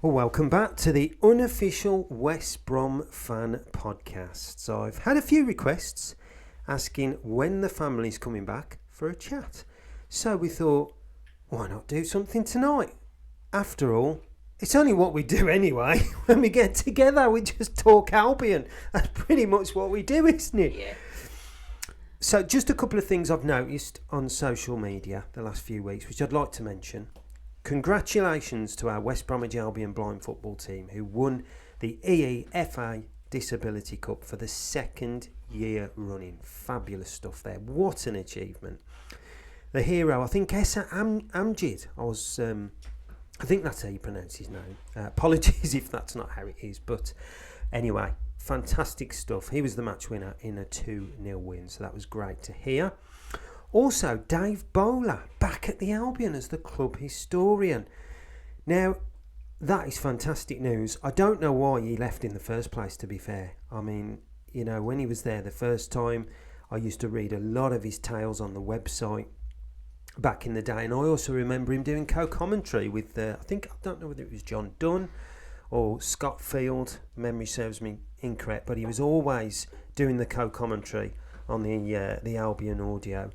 Well, welcome back to the unofficial West Brom fan podcast. So I've had a few requests asking when the family's coming back for a chat. So we thought, why not do something tonight? After all, it's only what we do anyway. When we get together, we just talk Albion. That's pretty much what we do, isn't it? Yeah. So just a couple of things I've noticed on social media the last few weeks, which I'd like to mention. Congratulations to our West Bromwich Albion blind football team who won the EEFA Disability Cup for the second year running. Fabulous stuff there. What an achievement. The hero, I think Essa Amjid, I think that's how you pronounce his name. Apologies if that's not how it is. But anyway, fantastic stuff. He was the match winner in a 2-0 win. So that was great to hear. Also, Dave Bowler back at the Albion as the club historian. Now, that is fantastic news. I don't know why he left in the first place, to be fair. I mean, you know, when he was there the first time, I used to read a lot of his tales on the website back in the day. And I also remember him doing co-commentary with, I don't know whether it was John Dunn or Scott Field. Memory serves me incorrect, but he was always doing the co-commentary on the Albion audio.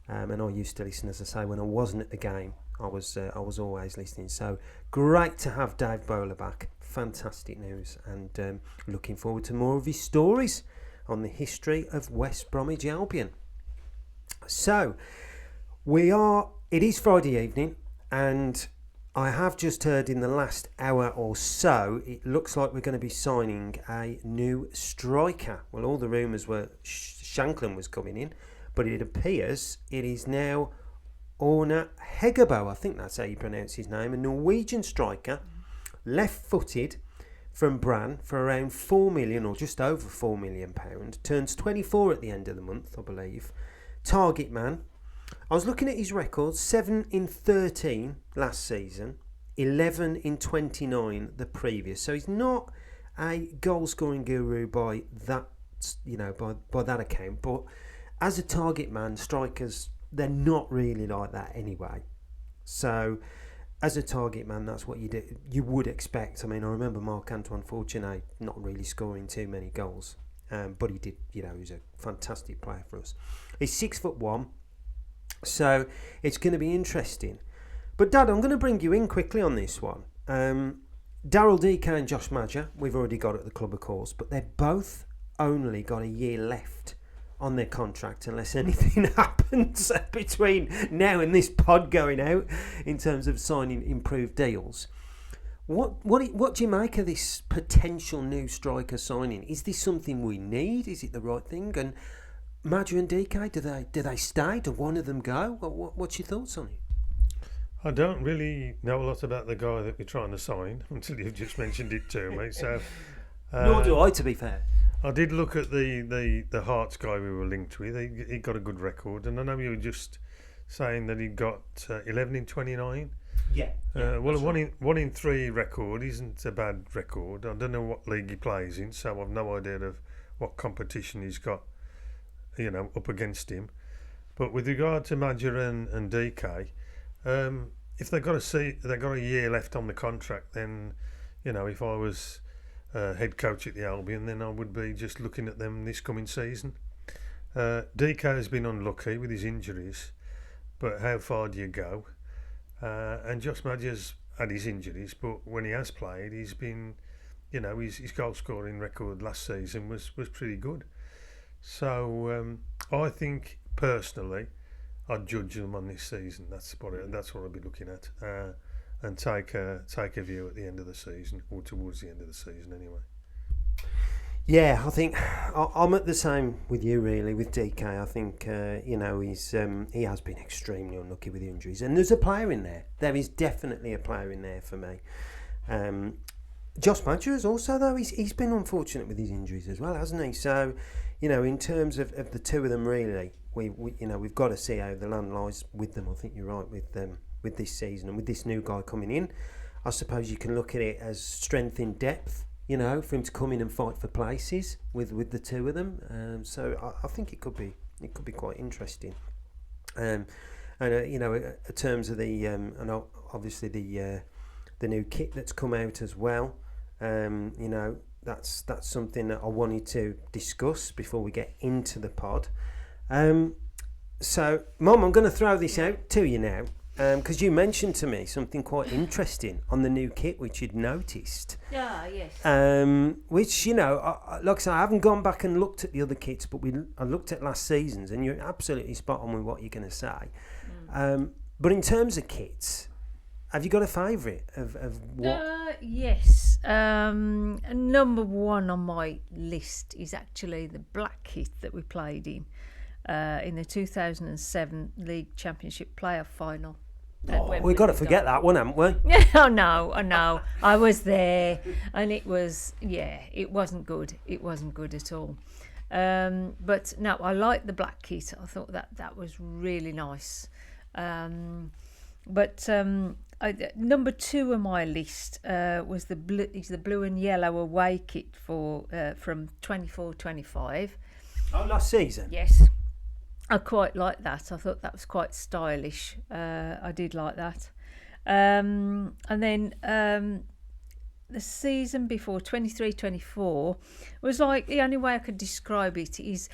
And I used to listen, as I say, when I wasn't at the game. I was always listening. So great to have Dave Bowler back. Fantastic news, and looking forward to more of his stories on the history of West Bromwich Albion. So it is Friday evening, and I have just heard in the last hour or so, it looks like we're going to be signing a new striker. Well, all the rumours were Shankland was coming in. But it appears it is now Orna Hegebo, I think that's how you pronounce his name, a Norwegian striker, left-footed from Brann for around 4 million or just over 4 million pound. Turns 24 at the end of the month, I believe. Target man. I was looking at his records, 7 in 13 last season, 11 in 29 the previous. So he's not a goal-scoring guru by that, by that account, but as a target man, strikers, they're not really like that anyway. So, as a target man, that's what you would expect. I mean, I remember Marc-Antoine Fortuné not really scoring too many goals. But he did, he was a fantastic player for us. He's 6'1", so it's going to be interesting. But Dad, I'm going to bring you in quickly on this one. Daryl DK and Josh Madger, we've already got at the club, of course, but they've both only got a year left on their contract unless anything happens between now and this pod going out in terms of signing improved deals. What do you make of this potential new striker signing? Is this something we need? Is it the right thing? And Madger and DK, do they stay? Do one of them go? What's your thoughts on it? I don't really know a lot about the guy that we're trying to sign until you've just mentioned it to me. So nor do I, to be fair. I did look at the Hearts guy we were linked with. He got a good record, and I know you were just saying that he got 11 in 29. Yeah. Well, a 1 in 3 record isn't a bad record. I don't know what league he plays in, so I've no idea of what competition he's got, up against him. But with regard to Madger and DK, if they've got a year left on the contract, then if I was head coach at the Albion, then I would be just looking at them this coming season. DK has been unlucky with his injuries, but how far do you go? And Josh Madger's had his injuries, but when he has played, he's been, his goal scoring record last season was pretty good. So I think personally, I'd judge them on this season. That's what I'd be looking at. And take a view at the end of the season, or towards the end of the season anyway. Yeah, I think I'm at the same with you really with DK. I think he has been extremely unlucky with injuries, and there's a player in there. There is definitely a player in there for me. Josh Madger is also, though, he's been unfortunate with his injuries as well, hasn't he? So, in terms of the two of them, really, we've got to see how the land lies with them. I think you're right with this season and with this new guy coming in. I suppose you can look at it as strength in depth, for him to come in and fight for places with the two of them. So I think it could be quite interesting. In terms of the and obviously the the new kit that's come out as well. You know, that's something that I wanted to discuss before we get into the pod. So, Mum, I'm going to throw this out to you now, because you mentioned to me something quite interesting on the new kit, which you'd noticed. Yes. Which, you know, like I say, I haven't gone back and looked at the other kits, but I looked at last season's, and you're absolutely spot on with what you're going to say. But in terms of kits, have you got a favourite of what? Yes. Number one on my list is actually the black kit that we played in the 2007 League Championship playoff final. We've got to forget that one, haven't we? I know. I was there, and it wasn't good. It wasn't good at all. But no, I liked the black kit. I thought that was really nice. Number two on my list was the blue and yellow away kit from 24-25. Oh, last season? Yes. I quite like that. I thought that was quite stylish. I did like that. And then the season before, 23-24, was like, the only way I could describe it is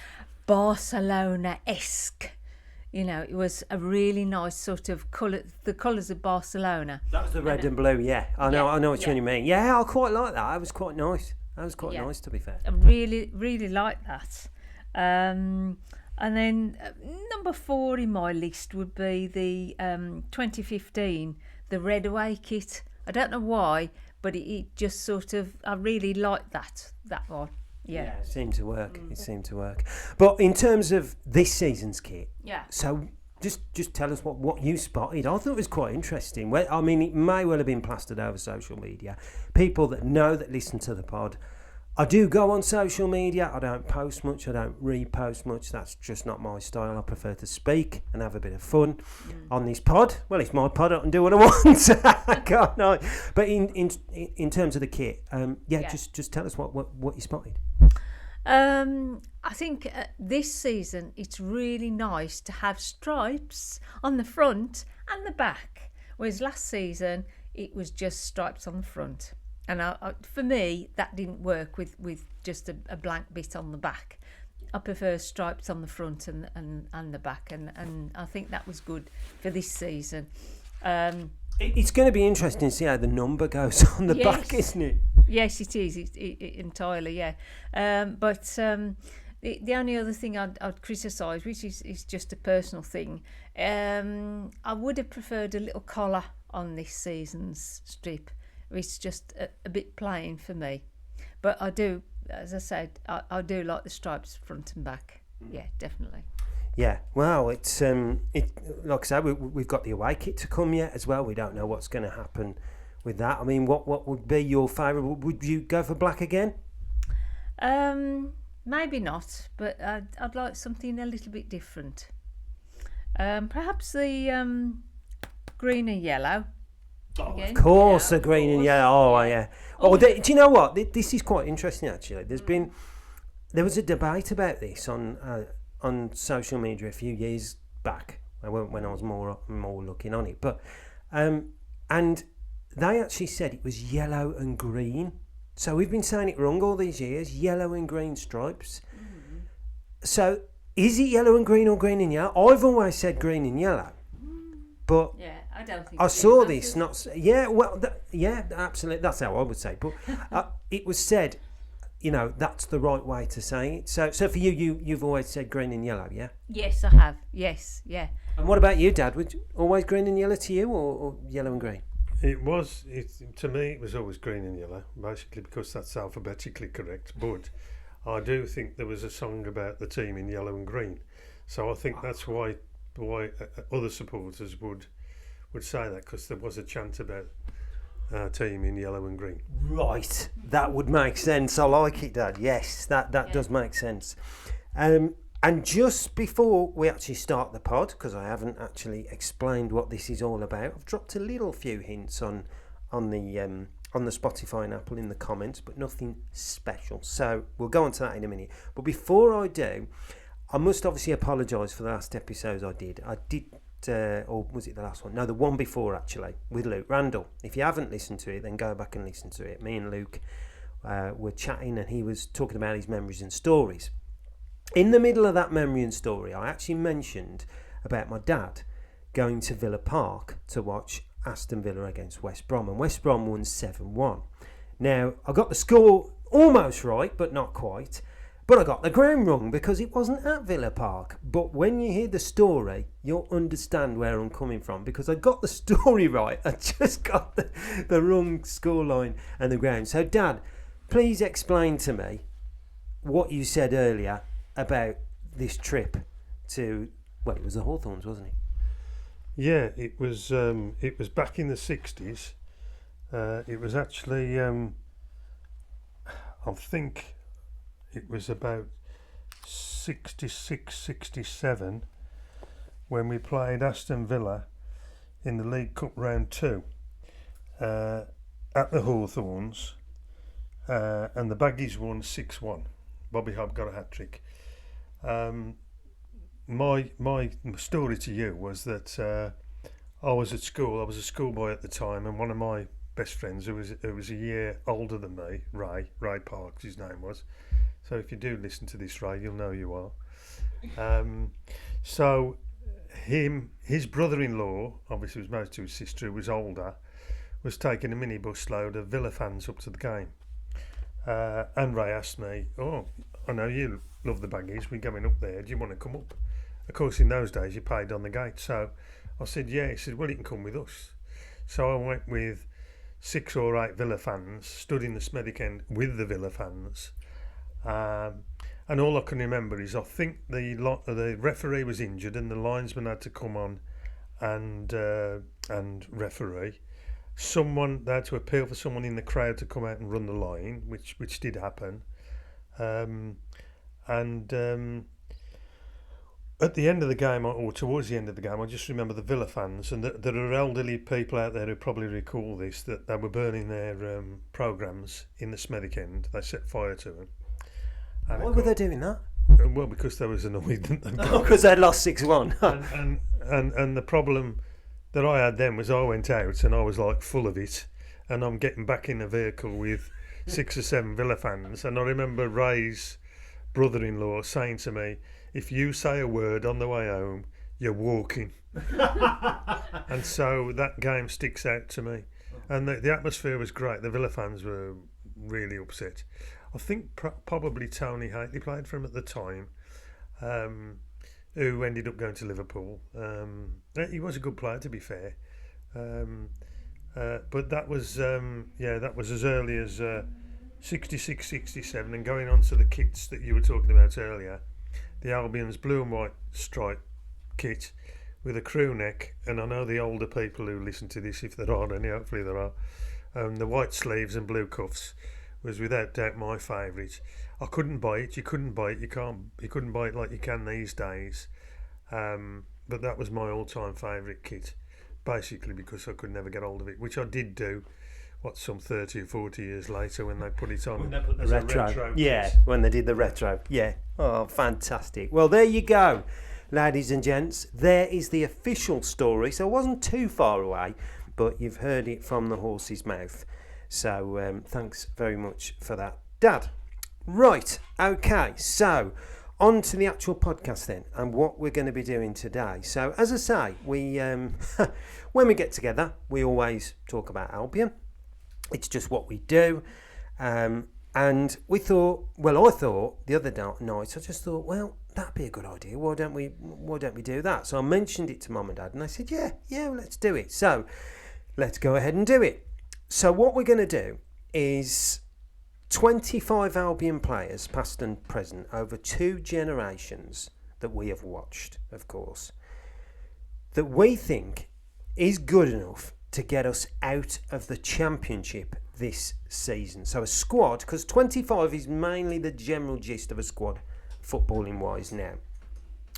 Barcelona-esque. You know, it was a really nice sort of colour, the colours of Barcelona. That was the red and blue, yeah. I know what you mean. Yeah, I quite like that. That was quite nice. Nice, to be fair. I really, really like that. And then number 4 in my list would be the 2015, the red away kit. I don't know why, but it just sort of, I really liked that one. Yeah, it seemed to work. It seemed to work. But in terms of this season's kit, so just tell us what you spotted. I thought it was quite interesting. Well, I mean, it may well have been plastered over social media. People that listen to the pod, I do go on social media. I don't post much. I don't repost much. That's just not my style. I prefer to speak and have a bit of fun on this pod. Well, it's my pod. I can do what I want. Can't I? But in terms of the kit, just tell us what you spotted. I think this season it's really nice to have stripes on the front and the back, whereas last season it was just stripes on the front. And for me, that didn't work with just a blank bit on the back. I prefer stripes on the front and the back, and I think that was good for this season. It's going to be interesting to see how the number goes on the back, isn't it? Yes, it is. It entirely, yeah. But the only other thing I'd criticise, which is just a personal thing, I would have preferred a little collar on this season's strip. It's just a bit plain for me. But I do, as I said, I do like the stripes front and back. Yeah, definitely. Yeah, well, it's like I said, we've got the away kit to come yet as well. We don't know what's going to happen with that. I mean, what would be your favourite? Would you go for black again? Maybe not, but I'd like something a little bit different. Perhaps the green and yellow. Oh, of course, the green and yellow. Oh, yeah. Oh, do you know what? This is quite interesting, actually. There was a debate about this on social media a few years back when I was more looking on it, but and they actually said it was yellow and green. So we've been saying it wrong all these years, yellow and green stripes. Mm-hmm. So is it yellow and green or green and yellow? I've always said green and yellow, but I don't think I saw this. Absolutely. That's how I would say. But it was said, that's the right way to say it. So for you've always said green and yellow, yeah? Yes, I have. Yes, yeah. And what about you, Dad? Would always green and yellow to you, or yellow and green? To me, it was always green and yellow, basically because that's alphabetically correct. But I do think there was a song about the team in yellow and green, so I think that's why other supporters would say that, because there was a chant about our team in yellow and green. Right, that would make sense. I like it, Dad. Yes, that does make sense. And just before we actually start the pod, because I haven't actually explained what this is all about, I've dropped a little few hints on the Spotify and Apple in the comments, but nothing special. So we'll go on to that in a minute. But before I do, I must obviously apologise for the last episodes I did or was it the last one? No, the one before actually, with Luke Randall. If you haven't listened to it, then go back and listen to it. Me and Luke were chatting, and he was talking about his memories and stories. In the middle of that memory and story, I actually mentioned about my dad going to Villa Park to watch Aston Villa against West Brom, and West Brom won 7-1. Now, I got the score almost right, but not quite. But I got the ground wrong because it wasn't at Villa Park. But when you hear the story, you'll understand where I'm coming from, because I got the story right. I just got the wrong scoreline and the ground. So, Dad, please explain to me what you said earlier about this trip to, well, it was the Hawthorns, wasn't it? Yeah, it was back in the 60s. It was actually, I think it was about 66, 67 when we played Aston Villa in the League Cup Round 2 at the Hawthorns, and the Baggies won 6-1. Bobby Hobb got a hat-trick. My story to you was that I was at school. I was a schoolboy at the time, and one of my best friends, who was a year older than me, Ray Parks, his name was. So if you do listen to this, Ray, you'll know you are. So his brother-in-law, obviously was married to his sister, who was older, was taking a minibus load of Villa fans up to the game. And Ray asked me, "Oh, I know you love the Baggies, we're going up there, do you want to come up?" Of course, in those days, you paid on the gate. So I said, yeah. He said, well, you can come with us. So I went with 6 or 8 Villa fans, stood in the Smethwick end with the Villa fans. And all I can remember is I think the referee was injured and the linesman had to come on and referee. They had to appeal for someone in the crowd to come out and run the line, which did happen. At the end of the game, or towards the end of the game, I just remember the Villa fans, and there are elderly people out there who probably recall this, that they were burning their programmes in the Smethwick end. They set fire to them. Why were they doing that? Well, because they was annoyed. Because they'd lost 6-1. and the problem that I had then was I went out and I was like full of it, and I'm getting back in the vehicle with 6 or 7 Villa fans, and I remember Ray's brother-in-law saying to me, "If you say a word on the way home, you're walking." And so that game sticks out to me. And the atmosphere was great. The Villa fans were really upset. I think probably Tony Hately played for him at the time, who ended up going to Liverpool. He was a good player, to be fair. But that was as early as 66, 67, and going on to the kits that you were talking about earlier. The Albion's blue and white stripe kit with a crew neck, and I know the older people who listen to this, if there are any, hopefully there are, the white sleeves and blue cuffs was without doubt my favourite. I couldn't buy it. You couldn't buy it. You couldn't buy it like you can these days. But that was my all-time favourite kit, basically because I could never get hold of it, which I did do. Some 30 or 40 years later when they put it on the retro. Yeah, when they did the retro. Yeah. Oh, fantastic. Well, there you go, ladies and gents. There is the official story. So it wasn't too far away, but you've heard it from the horse's mouth. So thanks very much for that, Dad. Right, okay, so on to the actual podcast then, and what we're going to be doing today. So as I say, we when we get together, we always talk about Albion. It's just what we do. And we thought, I thought the other night, I just thought, well, that'd be a good idea. Why don't we do that? So I mentioned it to Mum and Dad, and they said, yeah, let's do it. So let's go ahead and do it. So what we're going to do is 25 Albion players, past and present, over 2 generations that we have watched, of course, that we think is good enough to get us out of the Championship this season. So a squad, because 25 is mainly the general gist of a squad, footballing wise now.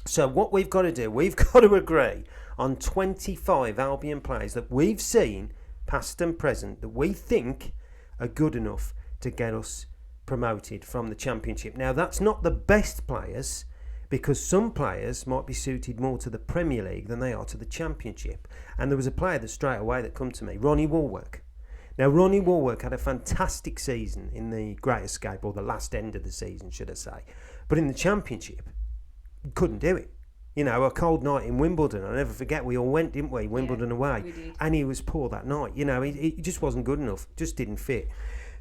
So what we've got to do, we've got to agree on 25 Albion players that we've seen, past and present, that we think are good enough to get us promoted from the Championship. Now, that's not the best players, because some players might be suited more to the Premier League than they are to the Championship. And there was a player that straight away that come to me, Ronnie Warwick. Now, Ronnie Warwick had a fantastic season in the Great Escape, or the last end of the season, should I say. But in the Championship, couldn't do it. You know, a cold night in Wimbledon. I'll never forget, we all went, didn't we? Wimbledon away. We did. And he was poor that night. You know, he just wasn't good enough. Just didn't fit.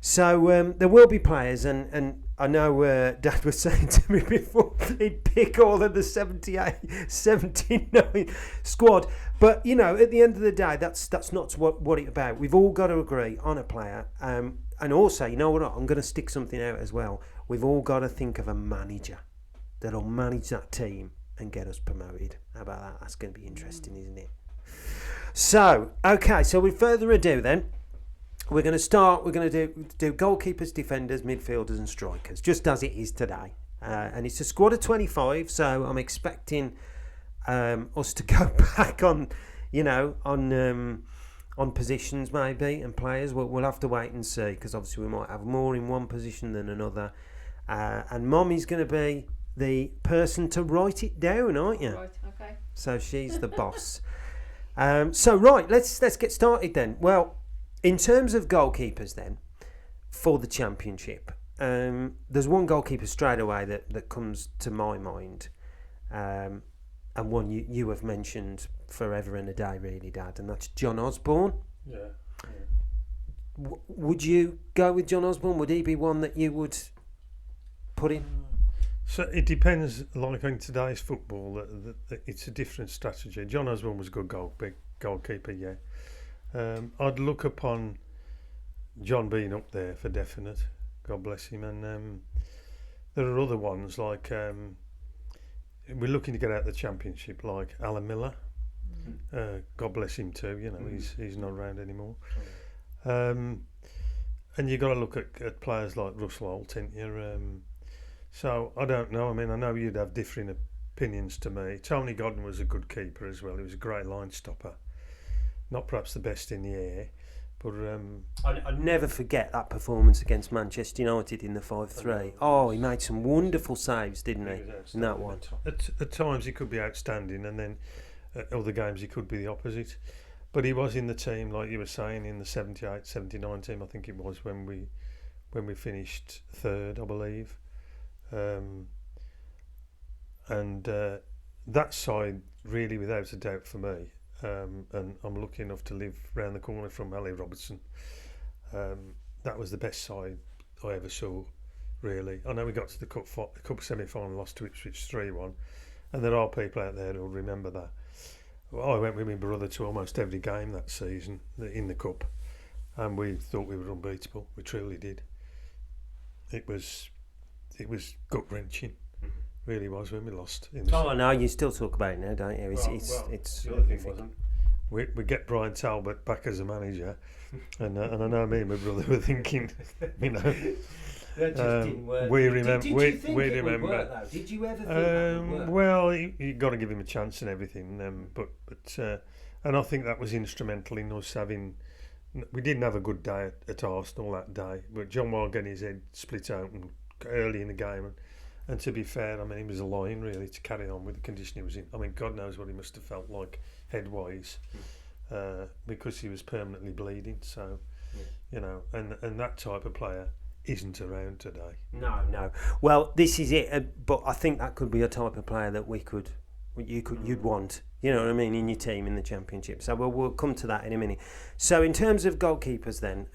So there will be players, and I know Dad was saying to me before he'd pick all of the 78, 79 squad. But, you know, at the end of the day, that's not what it's about. We've all got to agree on a player. And also, you know what, I'm going to stick something out as well. We've all got to think of a manager that'll manage that team and get us promoted. How about that? That's going to be interesting, isn't it? So, okay, so with further ado then, we're going to do goalkeepers, defenders, midfielders and strikers, just as it is today. And it's a squad of 25, so I'm expecting us to go back on, you know, on positions maybe and players. We'll have to wait and see, because obviously we might have more in one position than another. And Mommy's going to be the person to write it down, aren't you? Right, okay. So she's the boss. So right, let's get started then. Well, in terms of goalkeepers then, for the Championship, there's one goalkeeper straight away that comes to my mind, and one you have mentioned forever and a day, really, Dad, and that's John Osborne. Yeah. Would you go with John Osborne? Would he be one that you would put in? So it depends, like in today's football, that it's a different strategy. John Osborne was a good goalkeeper, yeah. I'd look upon John being up there for definite, God bless him. And there are other ones, like we're looking to get out of the Championship, like Alan Miller. God bless him too, you know, he's not around anymore. And you've got to look at players like Russell Holt, ain't you? So I don't know. I mean, I know you'd have differing opinions to me. Tony Godden was a good keeper as well. He was a great line stopper. Not perhaps the best in the air, but I'd never forget that performance against Manchester United in the 5-3. Oh, he made some wonderful saves, didn't he? In that one. At times he could be outstanding, and then at other games he could be the opposite. But he was in the team, like you were saying, in the 78, 79 team. I think it was when we finished third, I believe. And that side really, without a doubt, for me. And I'm lucky enough to live round the corner from Ali Robertson. That was the best side I ever saw, really. I know we got to the cup semi-final, lost to Ipswich 3-1, and there are people out there who'll remember that. Well, I went with my brother to almost every game that season in the cup, and we thought we were unbeatable. We truly did. It was gut-wrenching. Really was when we lost. No, you still talk about it now, don't you? It's the other thing wasn't. We get Brian Talbot back as a manager, and I know me and my brother were thinking, you know, that just didn't work. We remember. Did you think it would work, though? Did you ever think that would work? Well, you got to give him a chance and everything. But and I think that was instrumental in us having. We didn't have a good day at Arsenal that day, but John Wall getting his head split open early in the game. And to be fair, I mean, he was a lion, really, to carry on with the condition he was in. I mean, God knows what he must have felt like head-wise, because he was permanently bleeding. So, you know, and that type of player isn't around today. No. Well, this is it. But I think that could be a type of player that you'd want. You know what I mean, in your team in the Championship. So we'll come to that in a minute. So in terms of goalkeepers, then.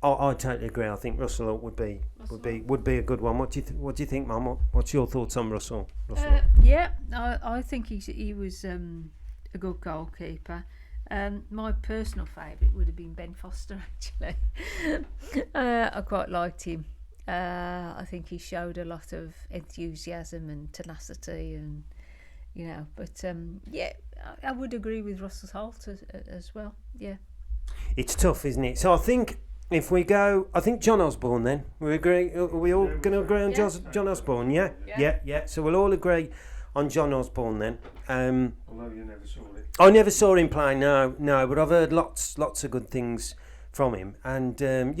I totally agree. I think Russell would be a good one. What do you think, Mum? What's your thoughts on Russell? Yeah, I think he was a good goalkeeper. My personal favourite would have been Ben Foster, actually. I quite liked him. I think he showed a lot of enthusiasm and tenacity, and you know. But yeah, I would agree with Russell Holt as well. Yeah, it's tough, isn't it? So I think. If we go, I think John Osborne then. We agree? Are we all going to agree on John Osborne, yeah? Yeah. So we'll all agree on John Osborne then. Although you never saw it. I never saw him play, no. But I've heard lots of good things from him. And did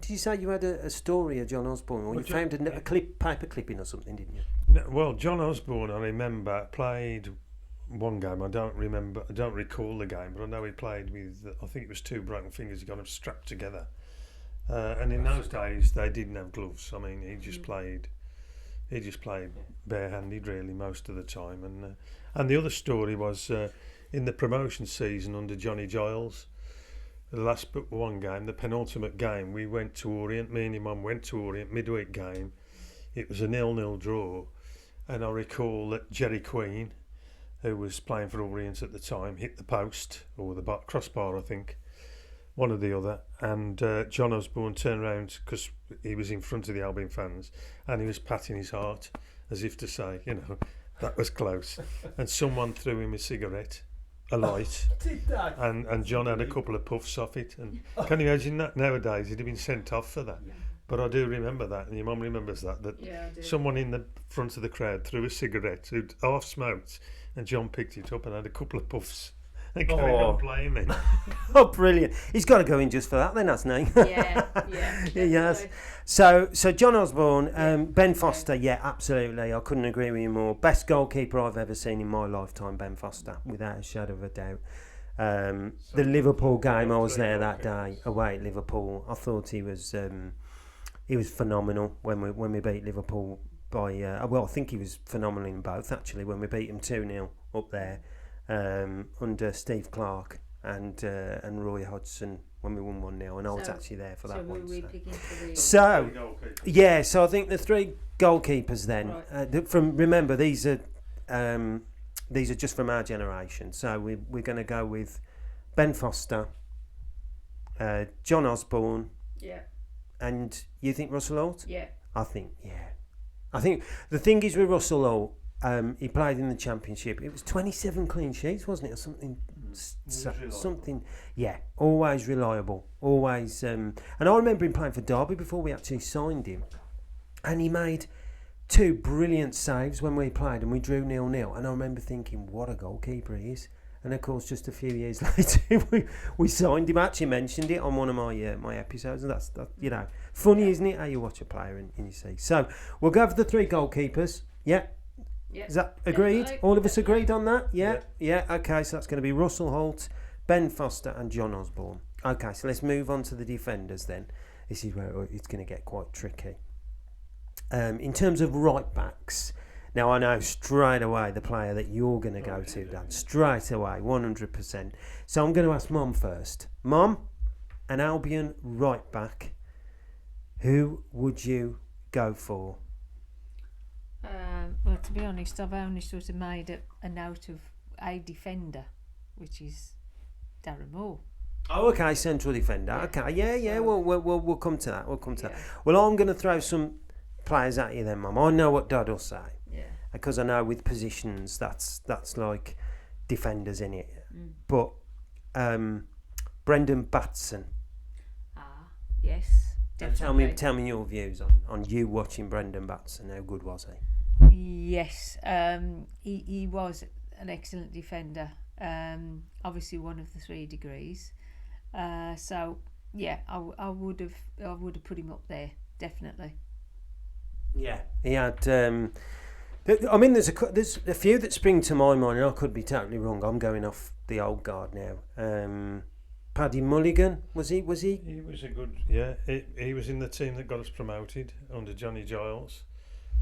you say you had a story of John Osborne? Or you found a paper clipping or something, didn't you? Well, John Osborne, I remember, played one game. I don't recall the game, but I know he played with, I think it was two broken fingers. He got them strapped together. And in those days, they didn't have gloves. I mean, he just played barehanded really most of the time. And the other story was in the promotion season under Johnny Giles, the last but one game, the penultimate game, we went to Orient. Me and your mum went to Orient, midweek game. It was a 0-0 draw, and I recall that Jerry Queen, who was playing for Orient at the time, hit the post or the crossbar, I think, one or the other, and John Osborne turned around because he was in front of the Albion fans, and he was patting his heart as if to say, that was close. And someone threw him a cigarette, a light, and John had a couple of puffs off it. And can you imagine that nowadays? He'd have been sent off for that. But I do remember that, and your mum remembers that someone in the front of the crowd threw a cigarette who'd half smoked, and John picked it up and had a couple of puffs. And carried on playing then. Oh, brilliant. He's got to go in just for that then, hasn't he? Yeah. Yes. So John Osborne, Ben Foster, yeah, absolutely. I couldn't agree with you more. Best goalkeeper I've ever seen in my lifetime, Ben Foster, without a shadow of a doubt. The Liverpool game, I was there that day, away at Liverpool. I thought he was phenomenal when we beat Liverpool by, I think he was phenomenal in both, actually, when we beat him 2-0 up there. Under Steve Clark and Roy Hodgson when we won 1-0, and I was actually there for that one. So I think the three goalkeepers then. Right. Remember these are just from our generation. So we're going to go with Ben Foster, John Osborne. Yeah. And you think Russell Holt? Yeah. I think the thing is with Russell Holt. He played in the Championship. It was 27 clean sheets, wasn't it, or something? Something. Yeah, always reliable. Always. And I remember him playing for Derby before we actually signed him, and he made two brilliant saves when we played, and we drew 0-0. And I remember thinking, what a goalkeeper he is. And of course, just a few years later, we signed him. I actually mentioned it on one of my episodes, and that's funny, isn't it? How you watch a player and you see. So we'll go for the three goalkeepers. Yeah. Yeah. Is that agreed? All of us agreed on that? Yeah. Okay, so that's going to be Russell Holt, Ben Foster and John Osborne. Okay, so let's move on to the defenders then. This is where it's going to get quite tricky. In terms of right backs, now I know straight away the player that you're going to go to, Dan. Straight away, 100%. So I'm going to ask Mum first. Mum, an Albion right back, who would you go for? Well, to be honest, I've only sort of made a note of a defender, which is Darren Moore. Oh, okay, central defender. Yeah. Okay, yeah. So, we'll come to that. That. Well, I'm going to throw some players at you then, Mum. I know what Dad will say. Yeah. Because I know with positions that's like defenders in it. But Brendan Batson. Yes. Definitely. Tell me your views on you watching Brendan Batson. How good was he? Yes, he was an excellent defender. Obviously one of the 3 degrees. So yeah, I would have put him up there definitely. Yeah, he had. I mean, there's a few that spring to my mind, and I could be totally wrong. I'm going off the old guard now. Paddy Mulligan, was he? He was a good, yeah. He was in the team that got us promoted under Johnny Giles.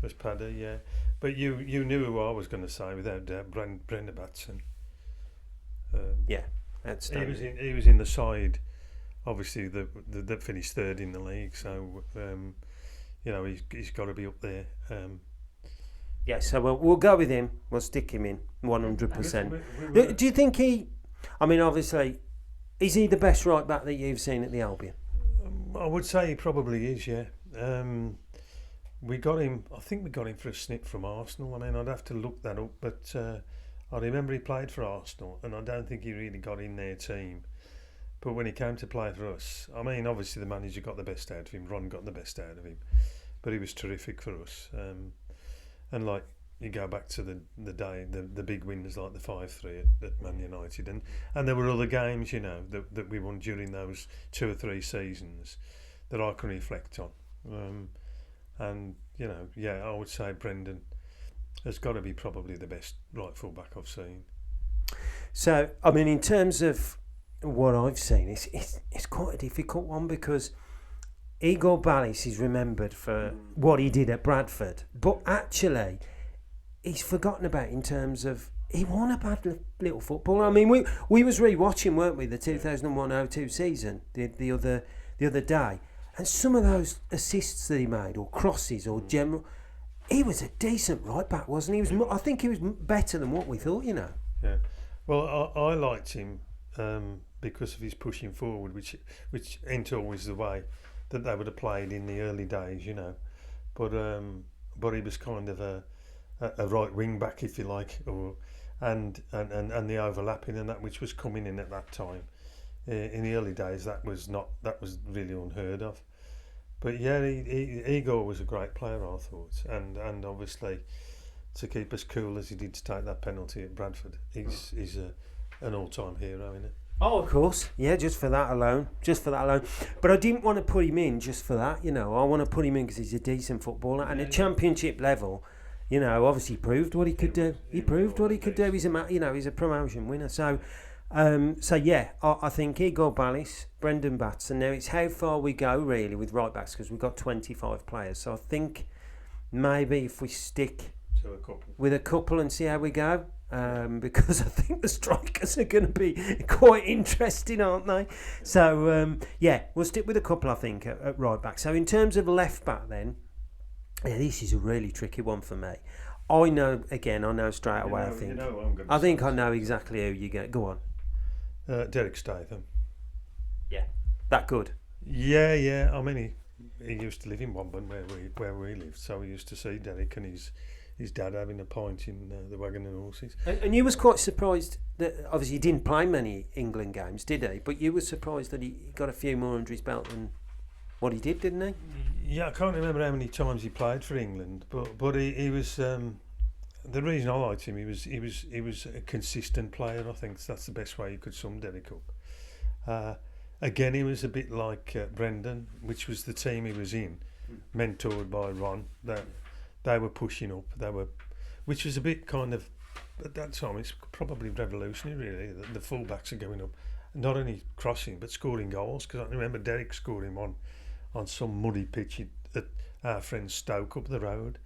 Was Paddy, yeah. But you knew who I was going to say without doubt, Brendan Batson. Yeah, that's. He was in the side, obviously that finished third in the league. So he's got to be up there. Yeah, so we'll go with him. We'll stick him in 100%. Do you think he? I mean, obviously. Is he the best right back that you've seen at the Albion? I would say he probably is, yeah. We got him, I think we got him for a snip from Arsenal. I mean, I'd have to look that up, but I remember he played for Arsenal, and I don't think he really got in their team. But when he came to play for us, I mean, obviously the manager got the best out of him, Ron got the best out of him, but he was terrific for us. And like, you go back to the day, the big wins like the 5-3 at Man United, and there were other games, that we won during those 2 or 3 seasons that I can reflect on. I would say Brendan has got to be probably the best right full-back I've seen. So, I mean, in terms of what I've seen, it's quite a difficult one because Igor Baggies is remembered for what he did at Bradford, but actually he's forgotten about in terms of he won a bad little football. I mean, we was re-watching, weren't we, the 2001-02 season the other day, and some of those assists that he made, or crosses, or general, he was a decent right back, wasn't he? I think he was better than what we thought, you know. Yeah, well, I liked him because of his pushing forward, which ain't always the way that they would have played in the early days, you know. But he was kind of a right wing back, if you like, and the overlapping and that which was coming in at that time. In the early days, that was really unheard of. But yeah, Igor was a great player, I thought, and obviously to keep as cool as he did to take that penalty at Bradford, he's an all-time hero, isn't it? Oh, of course. Yeah, just for that alone. But I didn't want to put him in just for that, you know. I want to put him in because he's a decent footballer. And at championship level, you know, obviously he proved what he could do. He's a promotion winner. So yeah, I think Igor Baggies, Brendan Batson. Now it's how far we go, really, with right-backs because we've got 25 players. So I think maybe if we stick with a couple and see how we go. Because I think the strikers are going to be quite interesting, aren't they? So, yeah, we'll stick with a couple, I think, at right back. So, in terms of left back, then, yeah, this is a really tricky one for me. I know straight away, I think I know exactly who you get. Go on. Derek Statham. Yeah. That good? Yeah. I mean, he used to live in Womben, where we lived, so we used to see Derek and his dad having a pint in the Wagon and Horses. And you was quite surprised that, obviously, he didn't play many England games, did he? But you were surprised that he got a few more under his belt than what he did, didn't he? Yeah, I can't remember how many times he played for England, but he was. The reason I liked him, he was a consistent player. I think that's the best way you could sum Derek up. Again, he was a bit like Brendan, which was the team he was in, mentored by Ron. They were pushing up. Which was a bit kind of, at that time, it's probably revolutionary, really. The fullbacks are going up, not only crossing but scoring goals. Because I remember Derek scoring on some muddy pitch at our friend Stoke up the road,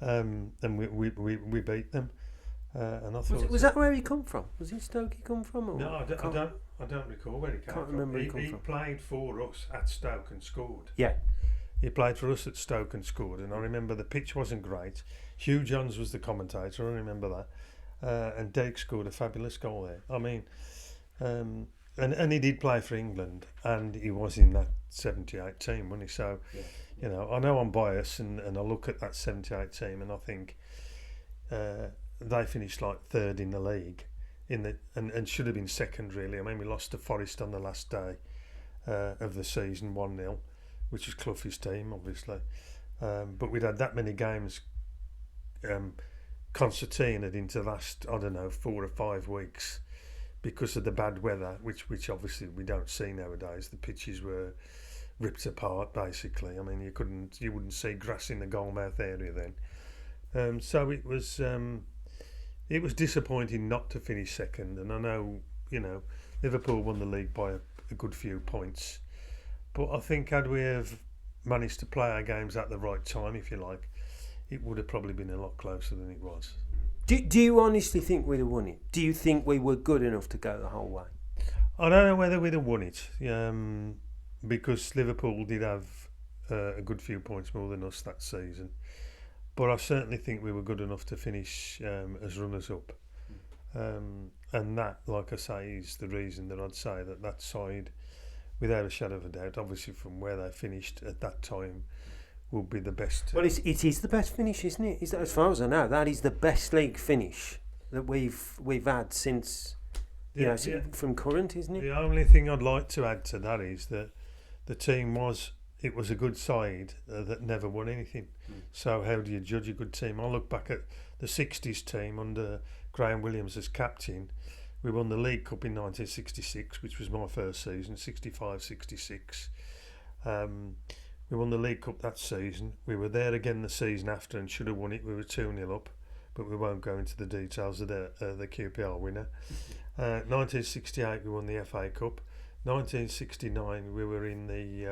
and we beat them. And I thought, was that where he come from? Was it Stoke he come from? Or? No, I don't recall where he came from. Can't remember where he come from. He played for us at Stoke and scored. Yeah. He played for us at Stoke and scored, and I remember the pitch wasn't great. Hugh Johns was the commentator, I remember that. And Derek scored a fabulous goal there. I mean, and he did play for England, and he was in that 78 team, wasn't he? So, you know, I know I'm biased, and I look at that 78 team, and I think they finished like third in the league, and should have been second, really. I mean, we lost to Forest on the last day of the season, 1-0. Which is Clough's team, obviously. But we'd had that many games concertinaed into the last, 4 or 5 weeks because of the bad weather, which obviously we don't see nowadays. The pitches were ripped apart, basically. I mean, you wouldn't see grass in the goalmouth area then. So it was disappointing not to finish second. And I know, you know, Liverpool won the league by a good few points. But I think had we have managed to play our games at the right time, if you like, it would have probably been a lot closer than it was. Do you honestly think we'd have won it? Do you think we were good enough to go the whole way? I don't know whether we'd have won it, because Liverpool did have a good few points more than us that season. But I certainly think we were good enough to finish as runners-up. And that, like I say, is the reason that I'd say that side, without a shadow of a doubt, obviously from where they finished at that time, will be the best. Well, it is the best finish, isn't it? Is that, as far as I know, that is the best league finish that we've had since, from current, isn't it? The only thing I'd like to add to that is that the team was a good side that never won anything. So how do you judge a good team? I look back at the 60s team under Graham Williams as captain. We won the League Cup in 1966, which was my first season, 65-66. We won the League Cup that season. We were there again the season after and should have won it. We were 2-0 up, but we won't go into the details of the QPR winner. 1968 we won the FA Cup. 1969 we were in the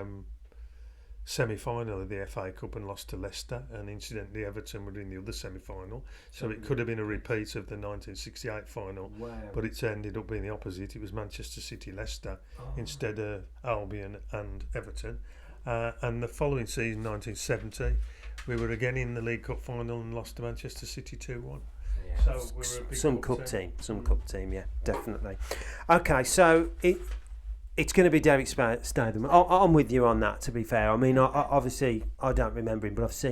semi-final of the FA Cup and lost to Leicester, and incidentally Everton were in the other semi-final, so it could have been a repeat of the 1968 final. Wow. But it ended up being the opposite. It was Manchester City Leicester instead of Albion and Everton. And the following season, 1970, we were again in the League Cup final and lost to Manchester City 2-1. Yeah. So we were a big Some cup team, yeah, definitely. Okay, so it's going to be Derek Stadium. I'm with you on that, to be fair. I mean, obviously, I don't remember him, but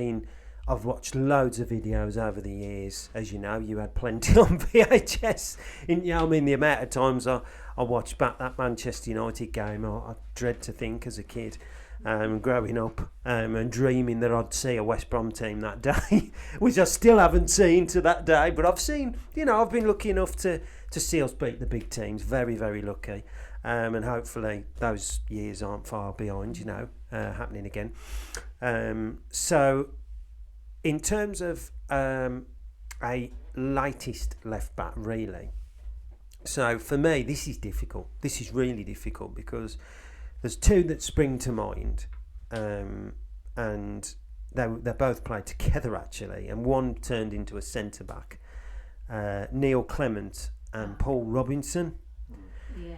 I've watched loads of videos over the years. As you know, you had plenty on VHS. I mean, the amount of times I watched back that Manchester United game, I dread to think as a kid. Growing up and dreaming that I'd see a West Brom team that day, which I still haven't seen to that day. But I've seen, I've been lucky enough to see us beat the big teams. Very, very lucky. And hopefully those years aren't far behind, happening again. So in terms of a latest left back, really. So for me, this is difficult. This is really difficult because there's two that spring to mind, and they both played together actually, and one turned into a centre back, Neil Clement and Paul Robinson. Yeah.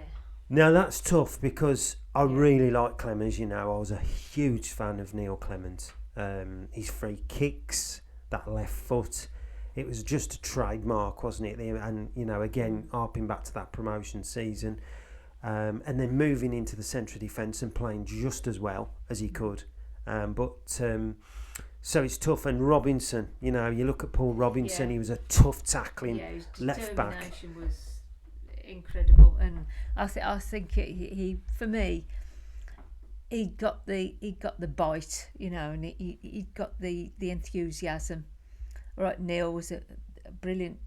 Now that's tough because I really like Clement. I was a huge fan of Neil Clement. His free kicks, that left foot, it was just a trademark, wasn't it? And again, harping back to that promotion season. And then moving into the central defence and playing just as well as he could. So it's tough. And Robinson, you look at Paul Robinson, he was a tough tackling left back. His determination was incredible, and I think he for me, he got the bite, and he got the enthusiasm. Right, Neil was a brilliant,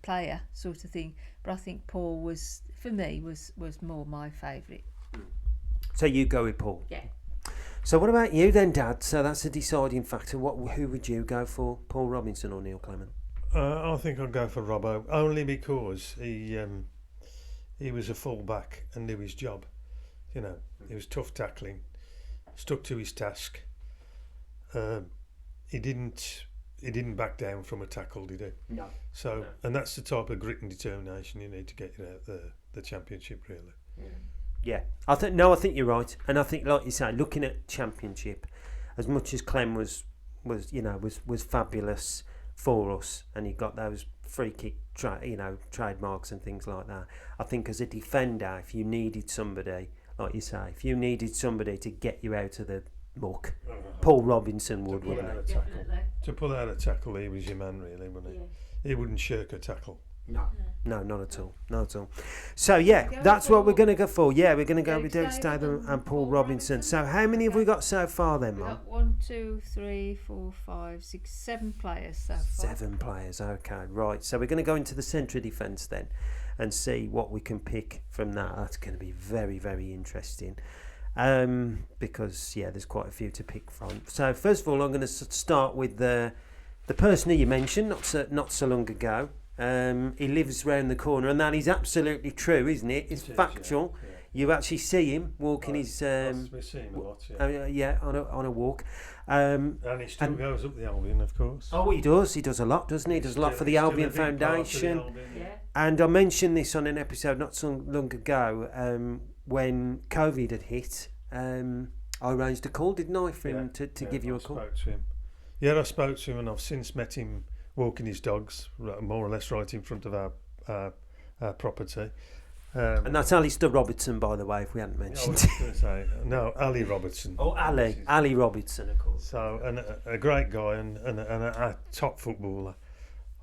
player sort of thing, but I think Paul was, for me, was more my favourite. So you go with Paul? Yeah. So what about you then, Dad? So that's a deciding factor. Who would you go for, Paul Robinson or Neil Clement? I think I'd go for Robbo, only because he was a full back and knew his job. He was tough tackling, stuck to his task. He didn't back down from a tackle, did he? No. So, No. And that's the type of grit and determination you need to get out the championship, really. Yeah, I think you're right, and I think, like you say, looking at championship, as much as Clem was fabulous for us, and he got those free kick trademarks and things like that. I think as a defender, if you needed somebody, like you say, to get you out of the muck, Paul Robinson would, wouldn't he? Definitely. To pull out a tackle, he was your man, really, wasn't he? Yeah. He wouldn't shirk a tackle. No, not at all. So that's what we're going to go for. Yeah, we're going to go with Derek Statham and Paul Robinson. So how many have we got so far then, We've Mum? got 1, 2, 3, 4, 5, 6, 7 players so far. 7 players, okay, right. So we're going to go into the central defence then and see what we can pick from that. That's going to be very, very interesting. Because there's quite a few to pick from. So first of all, I'm going to start with the person who you mentioned not so long ago. He lives round the corner, and that is absolutely true, isn't it? It's factual. Yeah. You actually see him walking his We see him a lot, on a walk. And he still goes up the Albion, of course. Oh, he does. He does a lot, doesn't he? He does a lot for the Albion Foundation. Yeah. And I mentioned this on an episode not so long ago. When COVID had hit, I arranged a call, didn't I, for him to give you a call? I spoke to him. Yeah, I spoke to him, and I've since met him walking his dogs, more or less right in front of our property. And that's Alistair Robertson, by the way, if we hadn't mentioned I was going to say, no, Ali Robertson. Oh, Ali Robertson, of course. So, and a great guy and a top footballer,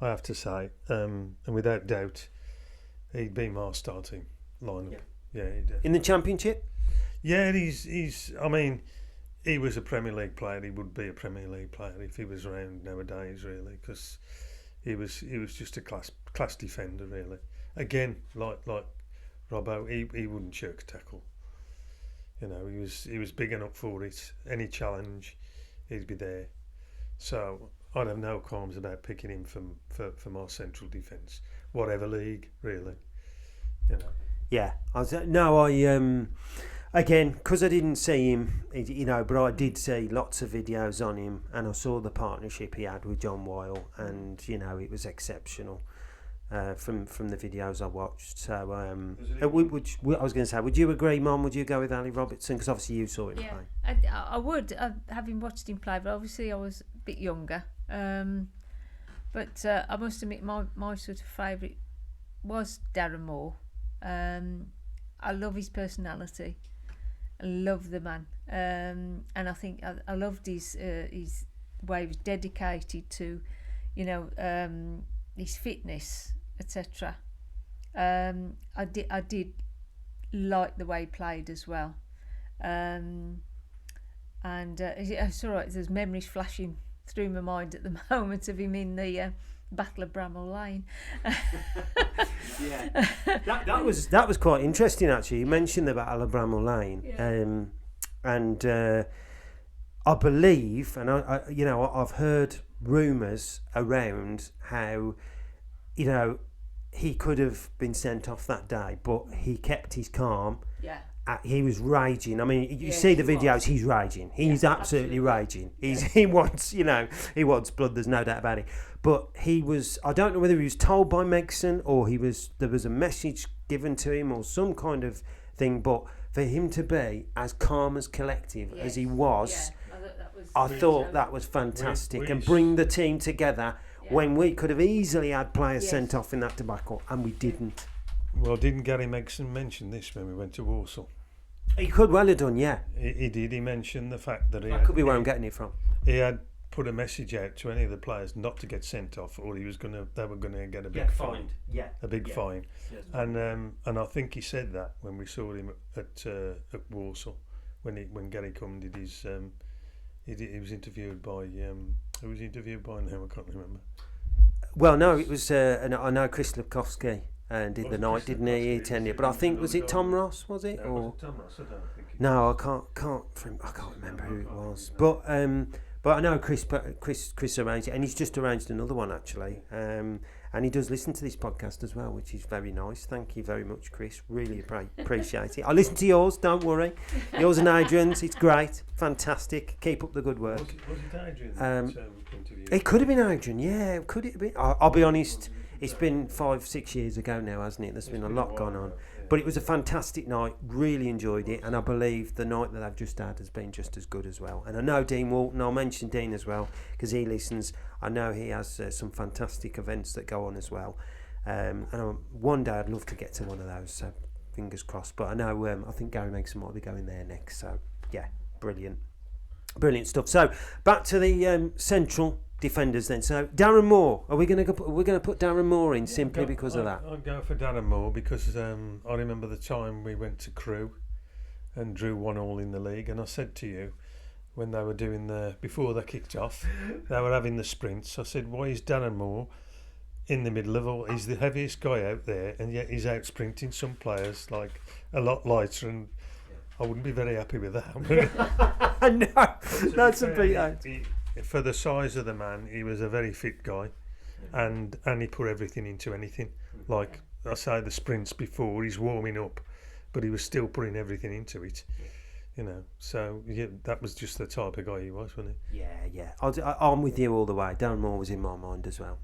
I have to say. And without doubt, he'd be my starting lineup. Yeah, he did. In the Championship? Yeah, he's. I mean, he was a Premier League player. He would be a Premier League player if he was around nowadays, really, because he was just a class defender, really. Again, like Robbo, he wouldn't shirk a tackle. He was big enough for it. Any challenge, he'd be there. So I'd have no qualms about picking him for my central defence, whatever league, really. You know. Yeah, again, because I didn't see him, but I did see lots of videos on him, and I saw the partnership he had with John Weil, and it was exceptional from the videos I watched. So, I was going to say, would you agree, Mom? Would you go with Ali Robertson? Because obviously you saw him play. I would, having watched him play, but obviously I was a bit younger. But I must admit, my sort of favourite was Darren Moore. I love his personality. I love the man, and I think I loved his way he was dedicated to, his fitness, etc. I did like the way he played as well, and it's all right. There's memories flashing through my mind at the moment of him in the Battle of Bramall Lane. Yeah, that was quite interesting actually. You mentioned the Battle of Bramall Lane, and I believe, and I've heard rumours around how, he could have been sent off that day, but he kept his calm. Yeah. He was raging. I mean, you see the videos. He's raging. He's absolutely raging. He wants blood. There's no doubt about it. But he was. I don't know whether he was told by Megson or there was a message given to him or some kind of thing. But for him to be as calm as collective as he was, I thought that was fantastic and bring the team together when we could have easily had players sent off in that debacle, and we didn't. Well, didn't Gary Megson mention this when we went to Warsaw? He could well have done, yeah. He did. He mentioned the fact that that could be where I'm getting it from. He had put a message out to any of the players not to get sent off, or they were gonna get a big fine. Yeah, a big fine. Yes. And I think he said that when we saw him at Warsaw, when Gary come did his he was interviewed by who was he interviewed by now? I can't remember. Well, no, it was I know Chris Lukowski. And did the night, didn't he? He attended, but I think was it Tom Ross? Was it? No, or was it Tom Ross? I don't think. No, I can't remember who it was. But I know Chris arranged it, and he's just arranged another one actually. And he does listen to this podcast as well, which is very nice. Thank you very much, Chris. Really appreciate it. I listen to yours. Don't worry. Yours and Adrian's. It's great, fantastic. Keep up the good work. Was it Adrian? Interview? It could have been Adrian. Yeah, could it have been? I'll be honest. It's been 5-6 years ago now, hasn't it? There's been a lot gone on. But it was a fantastic night. Really enjoyed it. And I believe the night that I've just had has been just as good as well. And I know Dean Walton, I'll mention Dean as well, because he listens. I know he has some fantastic events that go on as well. And one day I'd love to get to one of those. So fingers crossed. But I know, I think Gary Megson might be going there next. So, yeah, brilliant. Brilliant stuff. So, back to the central defenders then. So Darren Moore, we're going to put Darren Moore in simply because of that? I'd go for Darren Moore because I remember the time we went to Crewe and drew 1-1 in the league, and I said to you when they were doing before they kicked off, they were having the sprints. I said, why is Darren Moore in the middle of all? He's the heaviest guy out there, and yet he's out sprinting some players like a lot lighter, and I wouldn't be very happy with that. No, that's a beat out. For the size of the man, he was a very fit guy, and he put everything into anything. Like I say, the sprints before, he's warming up, but he was still putting everything into it. So that was just the type of guy he was, wasn't he? Yeah. I'm with you all the way. Darren Moore was in my mind as well.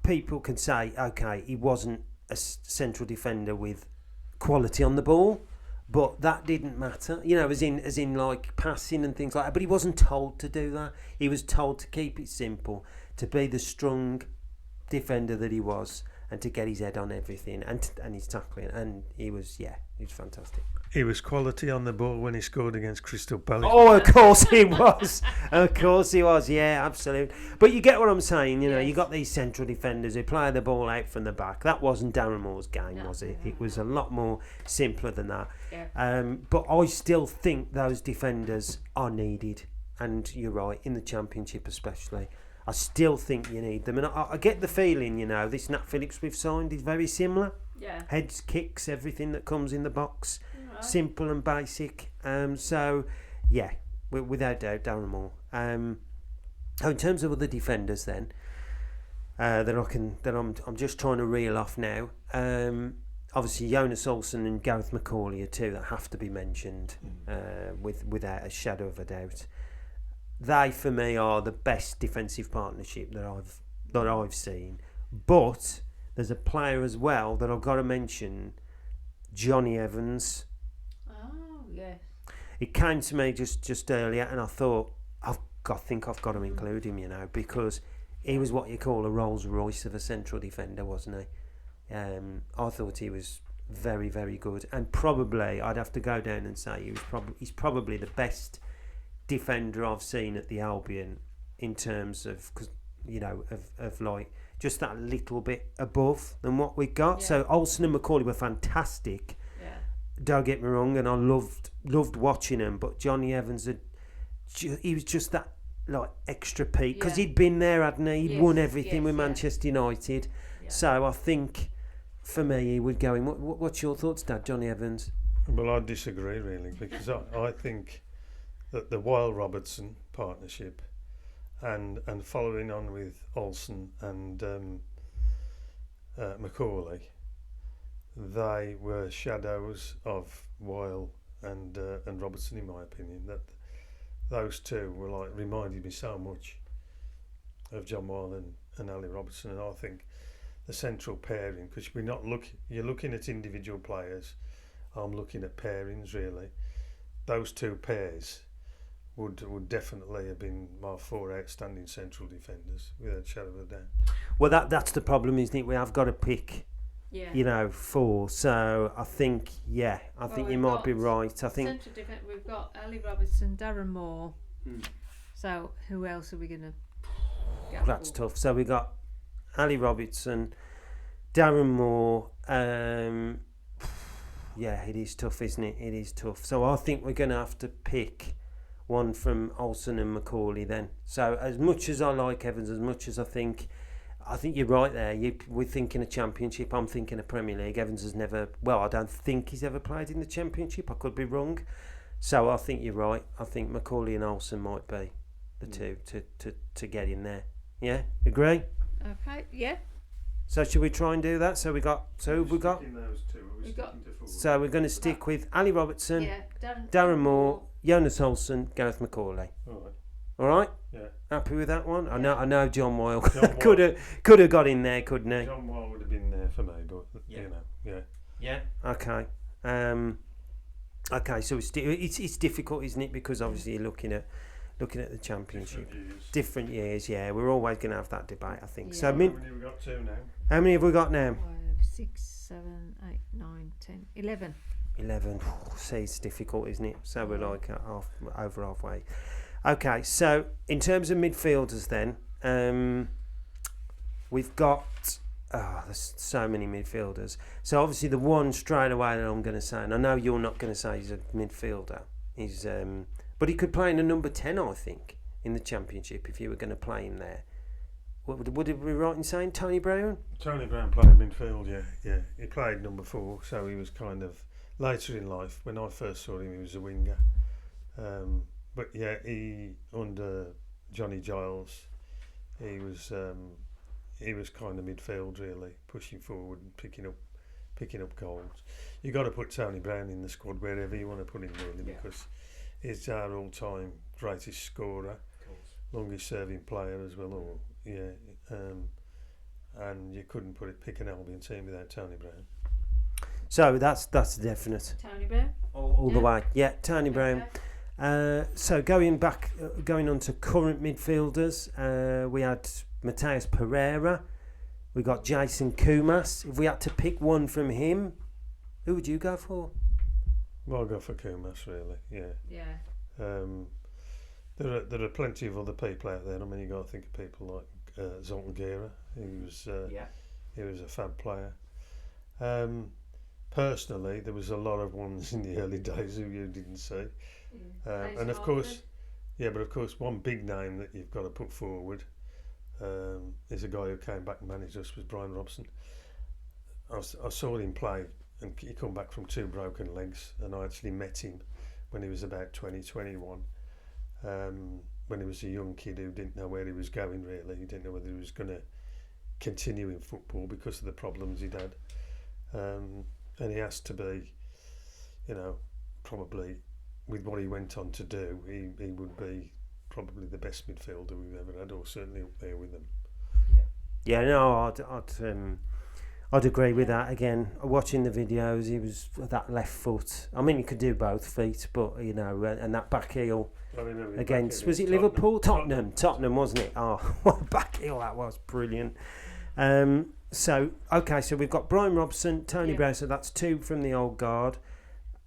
People can say, okay, he wasn't a central defender with quality on the ball, but that didn't matter, as in like passing and things like that. But he wasn't told to do that. He was told to keep it simple, to be the strong defender that he was, and to get his head on everything and his tackling. And he was fantastic. He was quality on the ball when he scored against Crystal Palace. Oh, of course he was. Of course he was. Yeah, absolutely. But you get what I'm saying. You got these central defenders who play the ball out from the back. That wasn't Darren Moore's game, was it? It was a lot more simpler than that. Yeah. But I still think those defenders are needed. And you're right, in the Championship especially. I still think you need them. And I get the feeling, this Nat Phillips we've signed is very similar. Yeah. Heads, kicks, everything that comes in the box. Simple and basic. So, yeah, without doubt, Darren Moore. In terms of other defenders, then I'm just trying to reel off now. Obviously, Jonas Olsson and Gareth McCauley are two that have to be mentioned, without a shadow of a doubt. They, for me, are the best defensive partnership that I've seen. But there's a player as well that I've got to mention, Johnny Evans. Oh, yes. It came to me just earlier, and I thought, I think I've got to include him, because he was what you call a Rolls Royce of a central defender, wasn't he? I thought he was very, very good, and probably I'd have to go down and say he's probably the best defender I've seen at the Albion in terms of, of like just that little bit above than what we got. Yeah. So Olsen and McCauley were fantastic. Yeah. Don't get me wrong, and I loved watching him. But Johnny Evans, he was just that like extra peak because he'd been there, hadn't he? He'd won everything with Manchester United. Yeah. So I think for me, he would go in. What's your thoughts, Dad? Johnny Evans? Well, I disagree really, because I think that the Weil-Robertson partnership and following on with Olsen and McCauley, they were shadows of Weil and Robertson, in my opinion. That those two were like reminded me so much of John Weil and Ali Robertson, and I think the central pairing, because you're looking at individual players, I'm looking at pairings really. Those two pairs would definitely have been my four outstanding central defenders, without a shadow of a doubt. Well, that's the problem, isn't it? We have got to pick, four. So I think, you might be right. I think central defence. We've got Ali Robertson, Darren Moore. So who else are we going to go that's for? tough. So we got Ali Robertson, Darren Moore. It is tough, isn't it? It is tough. So I think we're going to have to pick one from Olsen and McCauley then. So as much as I like Evans, as much as I think you're right there. We're thinking a Championship, I'm thinking a Premier League. Evans has never, I don't think he's ever played in the Championship. I could be wrong. So I think you're right. I think McCauley and Olsen might be the two to get in there. Yeah, agree? Okay, yeah. So should we try and do that? So we got Those two. So we're going to stick with Ali Robertson, Darren Darren Moore, Jonas Olsen, Gareth McCauley. All right. Yeah. Happy with that one? Yeah. I know John Weil could have got in there, couldn't he? John Weil would have been there for me, but Yeah. Okay. Okay. So it's difficult, isn't it? Because obviously you're looking at the Championship. Different years. Yeah. We're always going to have that debate, I think. Yeah. So how many have we got now? How many have we got now? 5, 6, 7, 8, 9, 10, 11. 11. See, it's difficult, isn't it? So we're like over halfway. Okay, so in terms of midfielders then, we've got... there's so many midfielders. So obviously the one straight away that I'm going to say, and I know you're not going to say he's a midfielder, but he could play in a number 10, I think, in the Championship if you were going to play him there. Would it be right in saying Tony Brown? Tony Brown played midfield, yeah. He played number 4, so he was kind of later in life. When I first saw him, he was a winger. But yeah, he under Johnny Giles, he was kind of midfield really, pushing forward and picking up goals. You got to put Tony Brown in the squad wherever you want to put him really, because he's our all-time greatest scorer, longest serving player as well. And you couldn't pick an Albion team without Tony Brown. So that's definite. Tony Brown? All the way. Yeah, Tony Brown. So going on to current midfielders, we had Mateus Pereira, we got Jason Kumas. If we had to pick one from him, who would you go for? Well, I'll go for Kumas really, yeah. There are plenty of other people out there. I mean, you got to think of people like Zoltan Gera. He was a fab player. Personally, there was a lot of ones in the early days who you didn't see, and of course, one big name that you've got to put forward is a guy who came back and managed us, was Brian Robson. I saw him play, and he come back from 2 broken legs, and I actually met him when he was about 20, 21. when he was a young kid who didn't know where he was going really. He didn't know whether he was going to continue in football because of the problems he'd had. And he has to be, you know, probably with what he went on to do, he would be probably the best midfielder we've ever had, or certainly up there with them. Yeah, no, I'd agree with that. Again, watching the videos, he was that left foot. I mean, he could do both feet, but you know, and that back heel against, was it Liverpool? Tottenham, wasn't it? Oh, what a back heel that was, brilliant. So we've got Brian Robson, Tony Brown, so that's 2 from the old guard.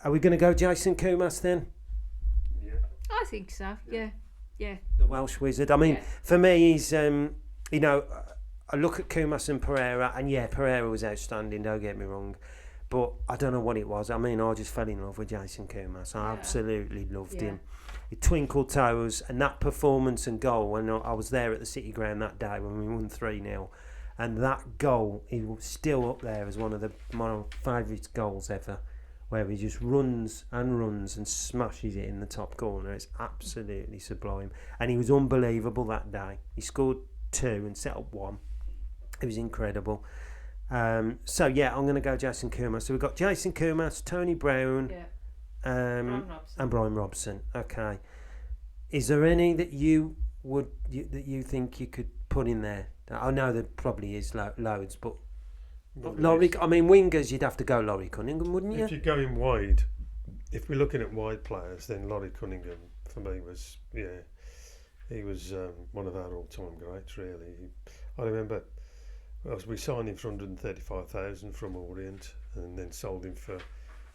Are we going to go Jason Kumas then? Yeah. I think so, yeah. The Welsh wizard. I mean, for me, he's, you know, I look at Kumas and Pereira, and Pereira was outstanding, don't get me wrong. But I don't know what it was. I mean, I just fell in love with Jason Kumas. I absolutely loved him. He twinkled toes, and that performance and goal, when I was there at the City Ground that day when we won 3-0, and that goal, he was still up there as one of my favourite goals ever, where he just runs and smashes it in the top corner. It's absolutely sublime. And he was unbelievable that day. He scored 2 and set up 1. It was incredible. I'm going to go Jason Kumas. So we've got Jason Kumas, Tony Brown, and Brian Robson. Okay. Is there any that you think you could put in there? I know there probably is loads, but Laurie. I mean, wingers, you'd have to go Laurie Cunningham, wouldn't you? If you're going wide, if we're looking at wide players, then Laurie Cunningham for me was he was one of our all-time greats. Really, I remember. We signed him for 135,000 from Orient, and then sold him for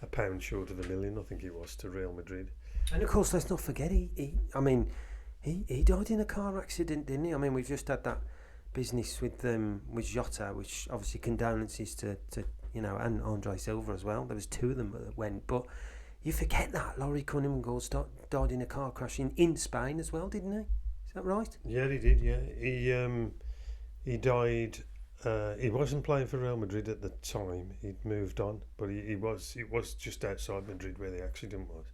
£1 short of $1 million, I think it was, to Real Madrid. And of course, let's not forget, he died in a car accident, didn't he? I mean, we've just had that business with Jota, which obviously condolences to you know, and Andre Silva as well. There was 2 of them that went, but you forget that Laurie Cunningham died in a car crash in Spain as well, didn't he? Is that right? Yeah, he did. Yeah, he died. He wasn't playing for Real Madrid at the time. He'd moved on, but it was just outside Madrid where the accident was.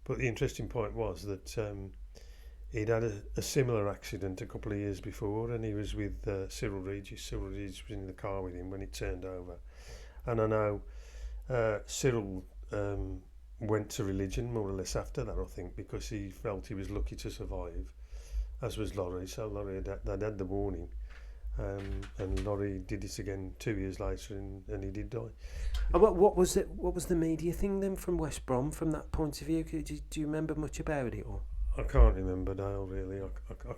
But the interesting point was that he'd had a similar accident a couple of years before, and he was with Cyril Regis. Cyril Regis was in the car with him when he turned over. And I know Cyril went to religion more or less after that, I think, because he felt he was lucky to survive, as was Laurie. So Laurie they'd had the warning. And Laurie did it again 2 years later, and he did die. What was it? What was the media thing then from West Brom from that point of view? Do you remember much about it? Or I can't remember, Dale. Really, I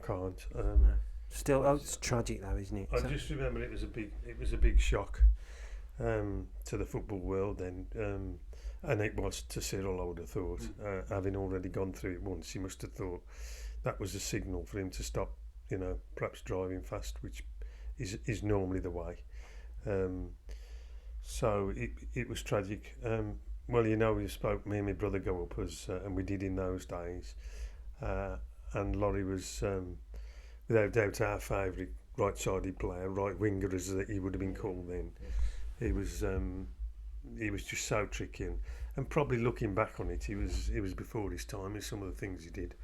can't. No. Still, it's tragic though, isn't it? I just remember it was a big shock to the football world then, and it was to Cyril. I would have thought, having already gone through it once, he must have thought that was a signal for him to stop. You know, perhaps driving fast, which is normally the way. So it was tragic. Well, you know, me and my brother go up and we did in those days. And Laurie was, without doubt, our favourite right-sided player, right winger as he would have been called then. He was just so tricky, and probably looking back on it, he was before his time in some of the things he did.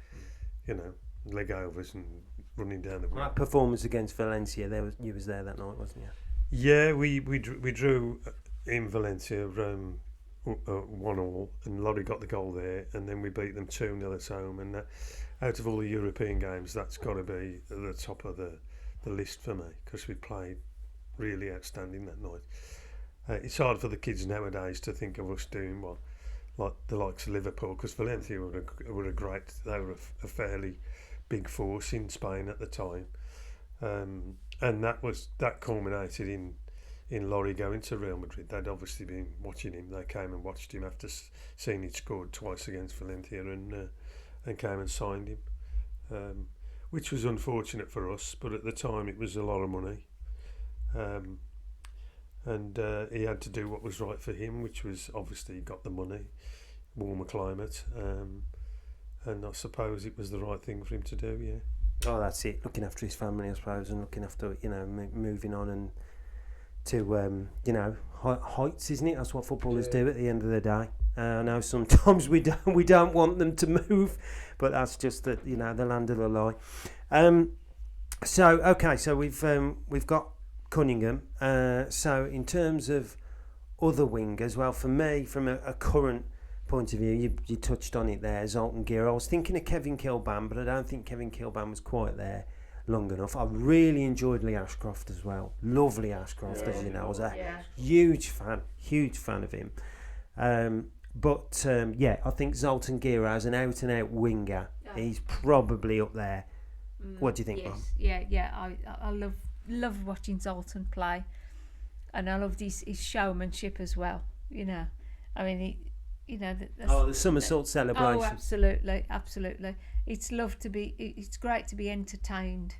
You know, leg overs and running down the wing. That performance against Valencia, you was there that night, wasn't you? Yeah, we drew in Valencia 1-1, and Laurie got the goal there, and then we beat them 2-0 at home. And out of all the European games, that's got to be at the top of the list for me, because we played really outstanding that night. It's hard for the kids nowadays to think of us doing what, like the likes of Liverpool, because Valencia were they were a fairly big force in Spain at the time, and that culminated in Laurie going to Real Madrid. They'd obviously been watching him. They came and watched him after seeing he'd scored twice against Valencia, and came and signed him, which was unfortunate for us, but at the time it was a lot of money, and he had to do what was right for him, which was obviously he got the money, warmer climate, and I suppose it was the right thing for him to do, yeah. Oh, that's it. Looking after his family, I suppose, and looking after, you know, moving on and to, you know, heights, isn't it? That's what footballers do at the end of the day. I know sometimes we don't want them to move, but that's just the land of the lie. So we've got Cunningham. So in terms of other wingers, well, for me, from a current point of view, you touched on it there, Zoltan Gera. I was thinking of Kevin Kilban, but I don't think Kevin Kilban was quite there long enough. I really enjoyed Lee Ashcroft as well. Lovely Ashcroft, as you know. I was a huge fan of him. But I think Zoltan Gera as an out-and-out winger, he's probably up there. What do you think, Mum? Yes, I love watching Zoltan play, and I loved his showmanship as well. I mean, the somersault celebration. Oh, absolutely. It's great to be entertained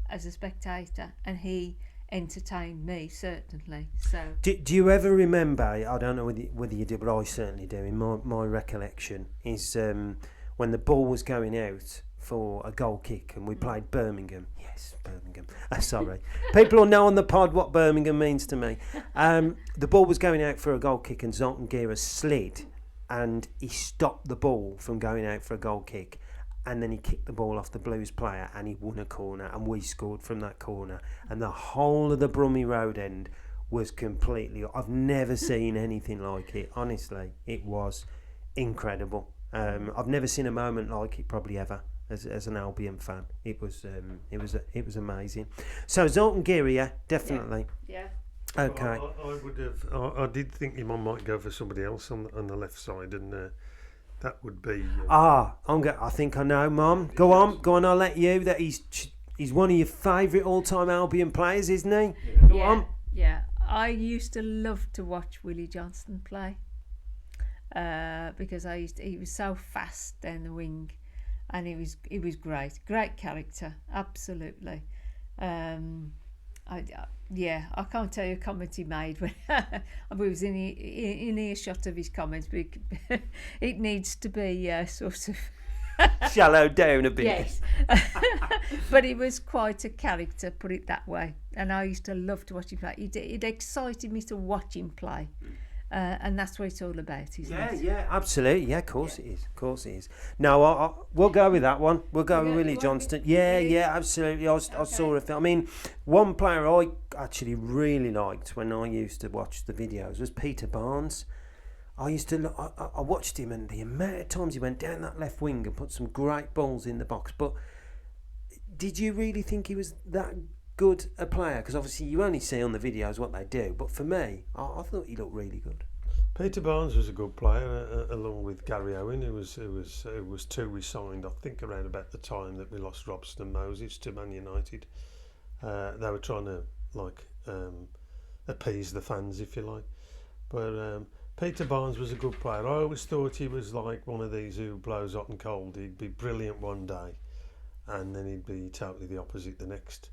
as a spectator, and he entertained me, certainly. So do you ever remember, I don't know whether you do, but I certainly do, in my recollection is when the ball was going out for a goal kick and we played Birmingham. Yes, Birmingham. Sorry. People will know on the pod what Birmingham means to me. The ball was going out for a goal kick and Zoltan Gera slid and he stopped the ball from going out for a goal kick, and then he kicked the ball off the Blues player and he won a corner and we scored from that corner, and the whole of the Brummie Road end was completely... I've never seen anything like it, honestly. It was incredible. I've never seen a moment like it probably ever as an Albion fan. It was amazing. So Zoltan Gera, definitely. Yeah. Okay. I would have. I did think your mum might go for somebody else on the left side, and that would be. I think I know, Mum. Go on. I'll let you. That he's one of your favourite all-time Albion players, isn't he? Go on. Yeah. I used to love to watch Willie Johnston play, because he was so fast down the wing, and he was great character, absolutely. I can't tell you a comment he made when I was in earshot of his comments, but it needs to be sort of shallowed down a bit. Yes. But he was quite a character, put it that way, and I used to love to watch him play. It excited me to watch him play. And that's what it's all about, isn't it? Yeah, absolutely. Yeah, of course it is. No, we'll go with that one. We'll go with Willie Johnston. Yeah, absolutely. I saw a film. I mean, one player I actually really liked when I used to watch the videos was Peter Barnes. I watched him, and the amount of times he went down that left wing and put some great balls in the box. But did you really think he was that good a player? Because obviously you only see on the videos what they do, but for me, I thought he looked really good. Peter Barnes was a good player, along with Gary Owen, who was two we signed, I think, around about the time that we lost Robson and Moses to Man United. They were trying to appease the fans, if you like, but Peter Barnes was a good player. I always thought he was like one of these who blows hot and cold. He'd be brilliant one day, and then he'd be totally the opposite the next.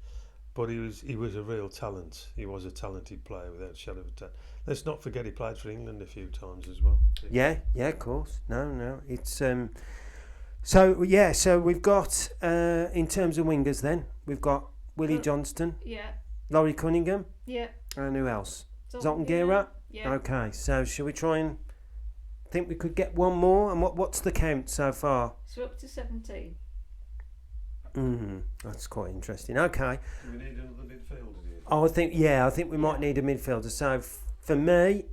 But he was a real talent. He was a talented player without a shadow of a doubt. Let's not forget he played for England a few times as well. Yeah, of course. No, it's so we've got in terms of wingers then, we've got Willie Johnston, Laurie Cunningham, and who else? Zoltan Gera. Yeah. Okay, so shall we try and think we could get one more? And what's the count so far? So up to 17. That's quite interesting. Okay. Do we need another midfielder, do you think? I think we might need a midfielder. So for me,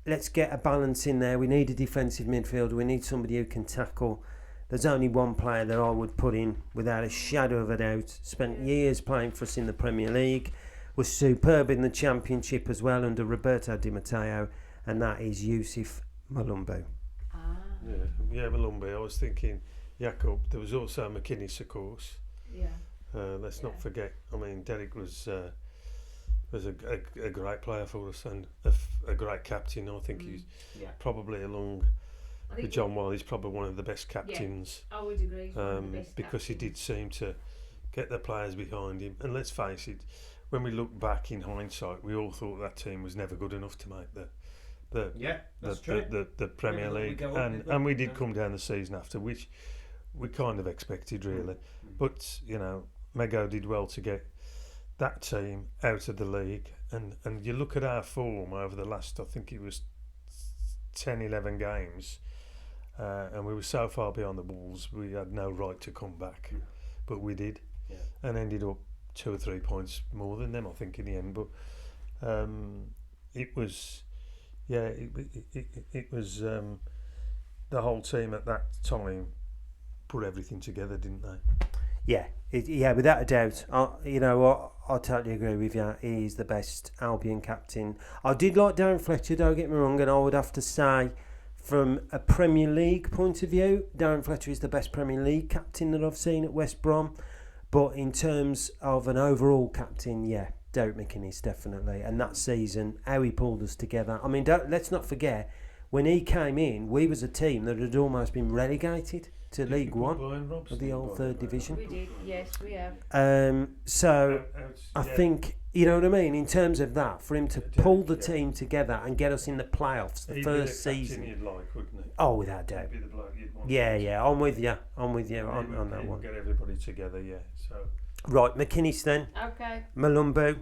let's get a balance in there. We need a defensive midfielder. We need somebody who can tackle. There's only one player that I would put in without a shadow of a doubt. Spent years playing for us in the Premier League. Was superb in the Championship as well under Roberto Di Matteo, and that is Yusuf Malumbu. Yeah, Malumbu. I was thinking Jakob. There was also McInnes, of course. Yeah. Let's not forget. I mean, Derek was a great player for us and a great captain. I think he's probably along with John Wall. He's probably one of the best captains. I would agree. Because he did seem to get the players behind him. And let's face it, when we look back in hindsight, we all thought that team was never good enough to make the Premier League, and we did come down the season after, which we kind of expected really. But Mego did well to get that team out of the league, and you look at our form over the last, I think it was 10, 11 games, and we were so far behind the Wolves, we had no right to come back, but we did, and ended up 2 or 3 points more than them, I think, in the end. But it was, it was the whole team at that time put everything together, didn't they? Yeah, without a doubt. I totally agree with you. He's the best Albion captain. I did like Darren Fletcher, don't get me wrong, and I would have to say, from a Premier League point of view, Darren Fletcher is the best Premier League captain that I've seen at West Brom. But in terms of an overall captain, Derek McInnes, definitely. And that season, how he pulled us together. I mean, let's not forget, when he came in, we was a team that had almost been relegated to League One of the old third division. We did, yes, we have. I think, you know what I mean, in terms of that, for him to pull the team together and get us in the playoffs the first season. You'd like, wouldn't he? Oh, without doubt. He'd be the bloke you'd want. Yeah, I'm with you on that one. Get everybody together, So. Right, McInnes then. Okay. Malumbu.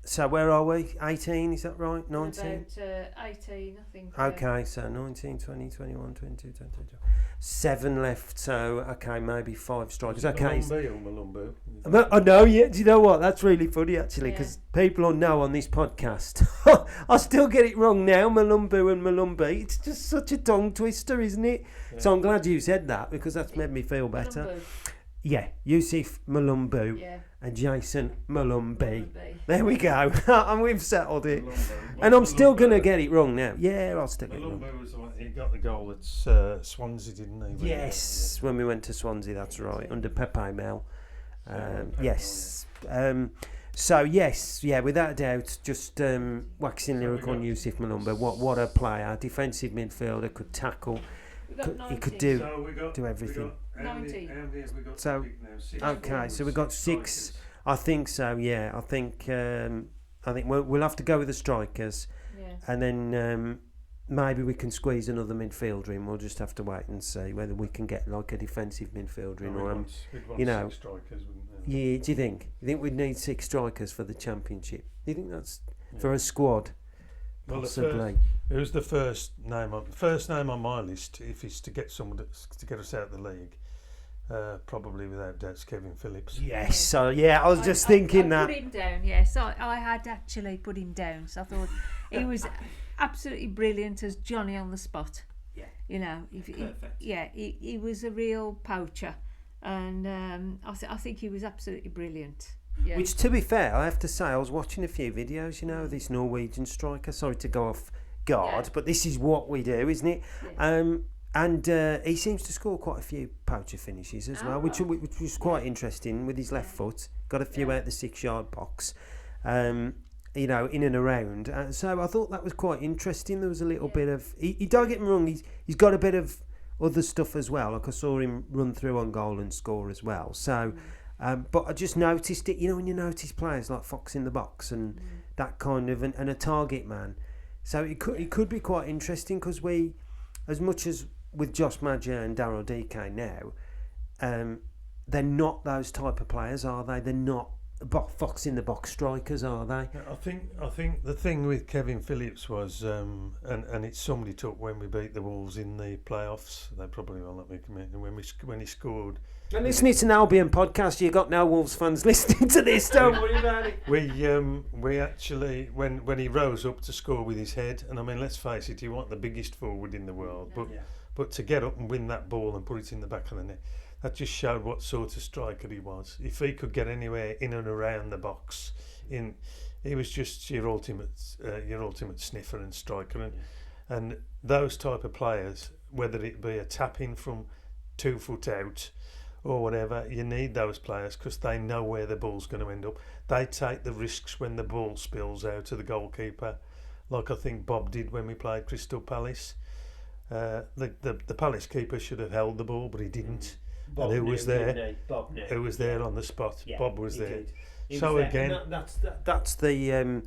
So where are we? 18, is that right? 19? About 18, I think. Okay, so 19, 20, 21, 22, 23. 7 left, so okay, maybe 5 strikers. Okay. Malumbu. I know, yeah. Do you know what? That's really funny, actually, because people will know on this podcast. I still get it wrong now, Malumbu and Malumbi. It's just such a tongue twister, isn't it? Yeah. So I'm glad you said that, because that's made me feel better. Malumbu. Yeah, Yusuf Malumbu and Jason Malumbi. There we go. And we've settled it. And I'm still going to get it wrong now. Yeah, I'll still get it wrong. He got the goal at Swansea, didn't he? Yes, when we went to Swansea, that's right, under Pepe Mel. Yes. So, yes, without a doubt, just waxing lyrical on Yusuf Malumbu. What a player. Defensive midfielder, could tackle. He could do everything. 19. So, okay, so we've got 6. I think so. Yeah, I think we'll have to go with the strikers, and then maybe we can squeeze another midfielder in. We'll just have to wait and see whether we can get like a defensive midfielder in, or we'd want 6 strikers, wouldn't we? Yeah. Do you think we'd need 6 strikers for the championship? Do you think that's for a squad? Possibly. Who's the first name on my list? If it's to get someone to get us out of the league, probably without doubt, Kevin Phillips. Yes. So I was just thinking that. I put him down. Yes, I had actually put him down. So I thought he was absolutely brilliant as Johnny on the spot. Yeah. You know, he was a real poacher, and I think he was absolutely brilliant. Yeah. Which, to be fair, I have to say, I was watching a few videos, of this Norwegian striker. Sorry to go off guard, but this is what we do, isn't it? Yeah. And he seems to score quite a few poacher finishes as well, which was quite interesting with his left foot. Got a few out the 6-yard box, in and around. So I thought that was quite interesting. There was a little bit of... He don't get me wrong, he's got a bit of other stuff as well. Like I saw him run through on goal and score as well. So... but I just noticed it, when you notice players like Fox in the box and that kind of, and a target man. So it could be quite interesting, because we, as much as with Josh Madger and Daryl DK now, they're not those type of players, are they? They're not Fox in the box strikers, are they? I think the thing with Kevin Phillips was, and it's somebody took when we beat the Wolves in the playoffs. They probably won't let me commit. And when he scored. And listening to an Albion podcast, you got no Wolves fans listening to this. Don't worry about it. We actually, when he rose up to score with his head, and I mean, let's face it, he wasn't the biggest forward in the world, but to get up and win that ball and put it in the back of the net, that just showed what sort of striker he was. If he could get anywhere in and around the box, he was just your ultimate sniffer and striker, and those type of players, whether it be a tap in from 2 foot out or whatever, you need those players, because they know where the ball's going to end up. They take the risks when the ball spills out to the goalkeeper, like I think Bob did when we played Crystal Palace. The Palace keeper should have held the ball, but he didn't. Bob and who was there? Bob knew. Who was there on the spot? Yeah, Bob was there. So again, that's the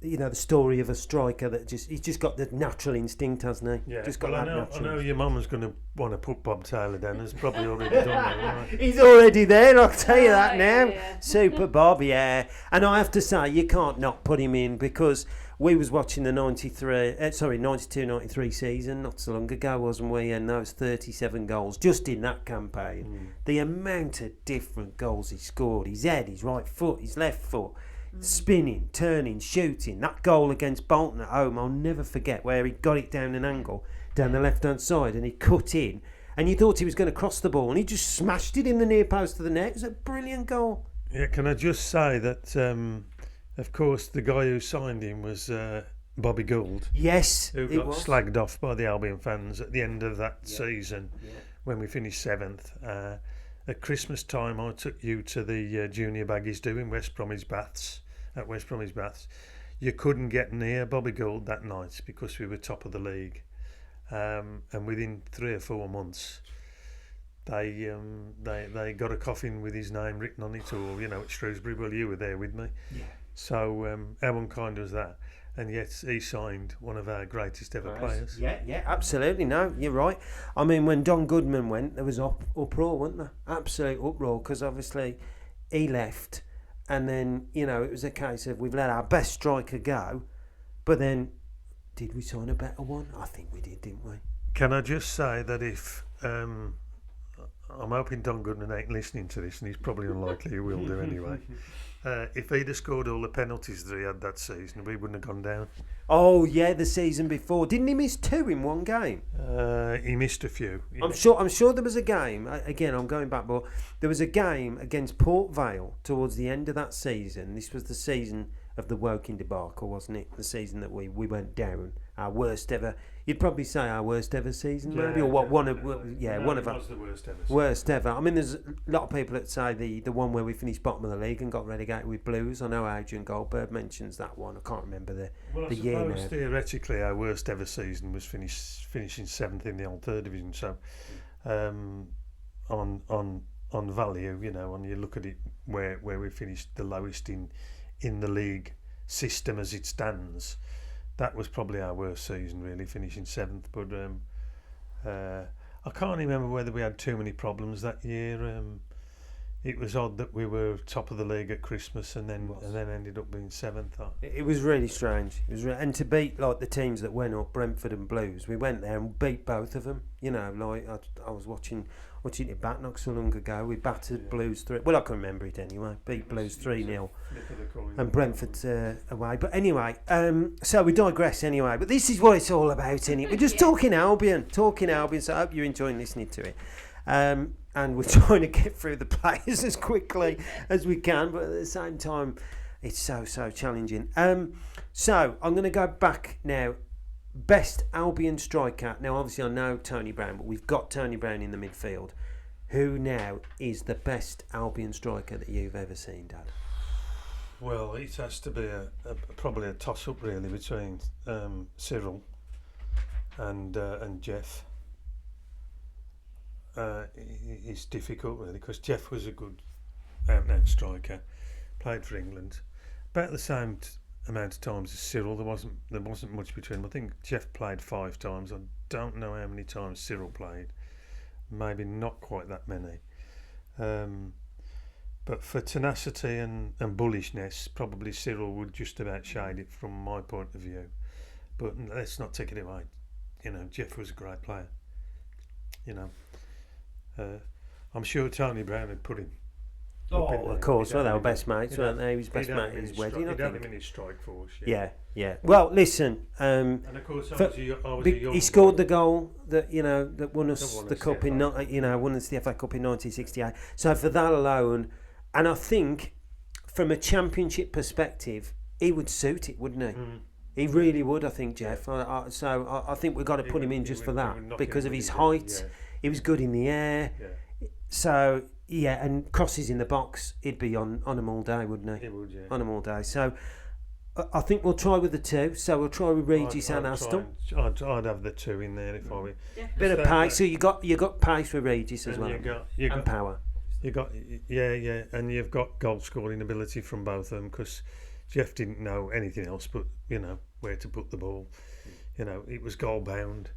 the story of a striker that he's just got the natural instinct, hasn't he? Yeah. Just got I know your mum was going to want to put Bob Taylor down. He's probably already done that. Right? He's already there. I'll tell you that now. Yeah. Super Bob, yeah. And I have to say, you can't not put him in, because we was watching the 92-93 season not so long ago, wasn't we? And those 37 goals just in that campaign. The amount of different goals he scored, his head, his right foot, his left foot, spinning, turning, shooting. That goal against Bolton at home, I'll never forget, where he got it down an angle, down the left-hand side, and he cut in. And you thought he was going to cross the ball, and he just smashed it in the near post of the net. It was a brilliant goal. Yeah, can I just say that, of course, the guy who signed him was Bobby Gould. Yes, who got slagged off by the Albion fans at the end of that season when we finished 7th. At Christmas time, I took you to the Junior Baggies do in West Bromwich Baths. At West Bromwich Baths, you couldn't get near Bobby Gould that night because we were top of the league. And within 3 or 4 months, they got a coffin with his name written on it, or at Shrewsbury. Well, you were there with me. Yeah. So how unkind was that? And yet he signed one of our greatest ever players. Yeah, absolutely. No, you're right. I mean, when Don Goodman went, there was uproar, wasn't there? Absolute uproar, because obviously he left, and then it was a case of we've let our best striker go, but then did we sign a better one? I think we did, didn't we? Can I just say that if I'm hoping Don Goodman ain't listening to this, and he's probably unlikely he will do anyway. If he'd have scored all the penalties that he had that season, we wouldn't have gone down. Oh yeah, the season before, didn't he miss 2 in one game? He missed a few. I'm sure there was a game. Again, I'm going back, but there was a game against Port Vale towards the end of that season. This was the season of the Woking debacle, wasn't it? The season that we went down, our worst ever. You'd probably say our worst ever season, maybe, or what? One of our the worst ever. Worst ever. I mean, there's a lot of people that say the one where we finished bottom of the league and got relegated with Blues. I know Adrian Goldberg mentions that one. I can't remember the year now. Theoretically, our worst ever season was finishing 7th in the old 3rd division. So, on value, when you look at it, where we finished the lowest in the league system as it stands, that was probably our worst season, really, finishing 7th. But I can't remember whether we had too many problems that year. It was odd that we were top of the league at Christmas and then ended up being 7th. It was really strange. And to beat like the teams that went up, Brentford and Blues, we went there and beat both of them. Like I was watching it back not so long ago. We battered Blues 3. Well, I can remember it anyway. Beat Blues 3-0 and Brentford away. But anyway, so we digress anyway. But this is what it's all about, isn't it? We're just talking Albion. So I hope you're enjoying listening to it. And we're trying to get through the players as quickly as we can, but at the same time, it's so challenging. So I'm going to go back now. Best Albion striker. Now, obviously, I know Tony Brown, but we've got Tony Brown in the midfield. Who now is the best Albion striker that you've ever seen, Dad? Well, it has to be probably a toss-up, really, between Cyril and Jeff. It's difficult, really, because Jeff was a good out-and-out striker, played for England about the same amount of times as Cyril. There wasn't much between them. I think Jeff played 5 times. I don't know how many times Cyril played. Maybe not quite that many. But for tenacity and bullishness, probably Cyril would just about shade it from my point of view. But let's not take it away. Jeff was a great player. I'm sure Tony Brown had put him. Of course. Well, they were best mates, weren't they? He was best mate at his wedding, I think. He'd have him in his strike force. Yeah. Well, listen. And of course, I was a young he scored the goal that won us the cup won us the FA Cup in 1968. So for that alone, and I think from a championship perspective, he would suit it, wouldn't he? He really would, I think, Jeff. So I think we've got to put him in just for that because of his height. He was good in the air. Yeah. So, and crosses in the box, he'd be on them all day, wouldn't he? He would, yeah. On them all day. So, I think we'll try with the 2. So, we'll try with Regis and Aston. I'd have the 2 in there if I were. Bit of pace. So, you got pace with Regis as well. And power. And you've got goal scoring ability from both of them, because Jeff didn't know anything else but, where to put the ball. It was goal bound.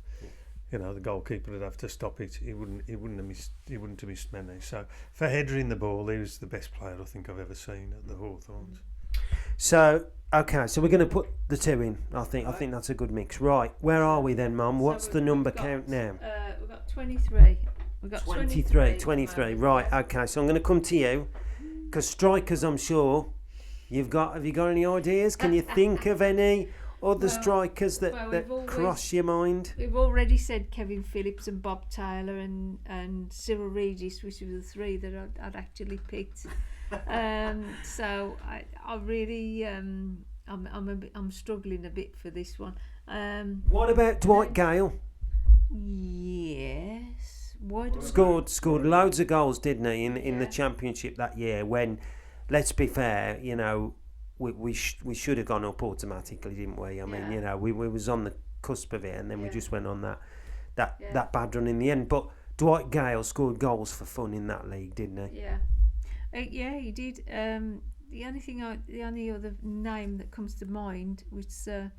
The goalkeeper would have to stop it. He wouldn't have missed many. So for headering the ball, he was the best player I think I've ever seen at the Hawthorns. So, okay, so we're going to put the two in. I think that's a good mix. Right, where are we then, Mum? What's the number count now? We've got 23. We've got 23. Right, okay, so I'm going to come to you. Because strikers, I'm sure, have you got any ideas? Can you think of any other strikers that cross your mind? We've already said Kevin Phillips and Bob Taylor and Cyril Regis, which were the three that I'd actually picked. So I really I'm struggling a bit for this one. What about Dwight Gale? Yes. Scored loads of goals, didn't he, in the Championship that year? When, let's be fair, you know, we should have gone up automatically, didn't we? I mean, you know, we was on the cusp of it, and then we just went on that bad run in the end. But Dwight Gale scored goals for fun in that league, didn't he? Yeah. Yeah, he did. The only other name that comes to mind, which I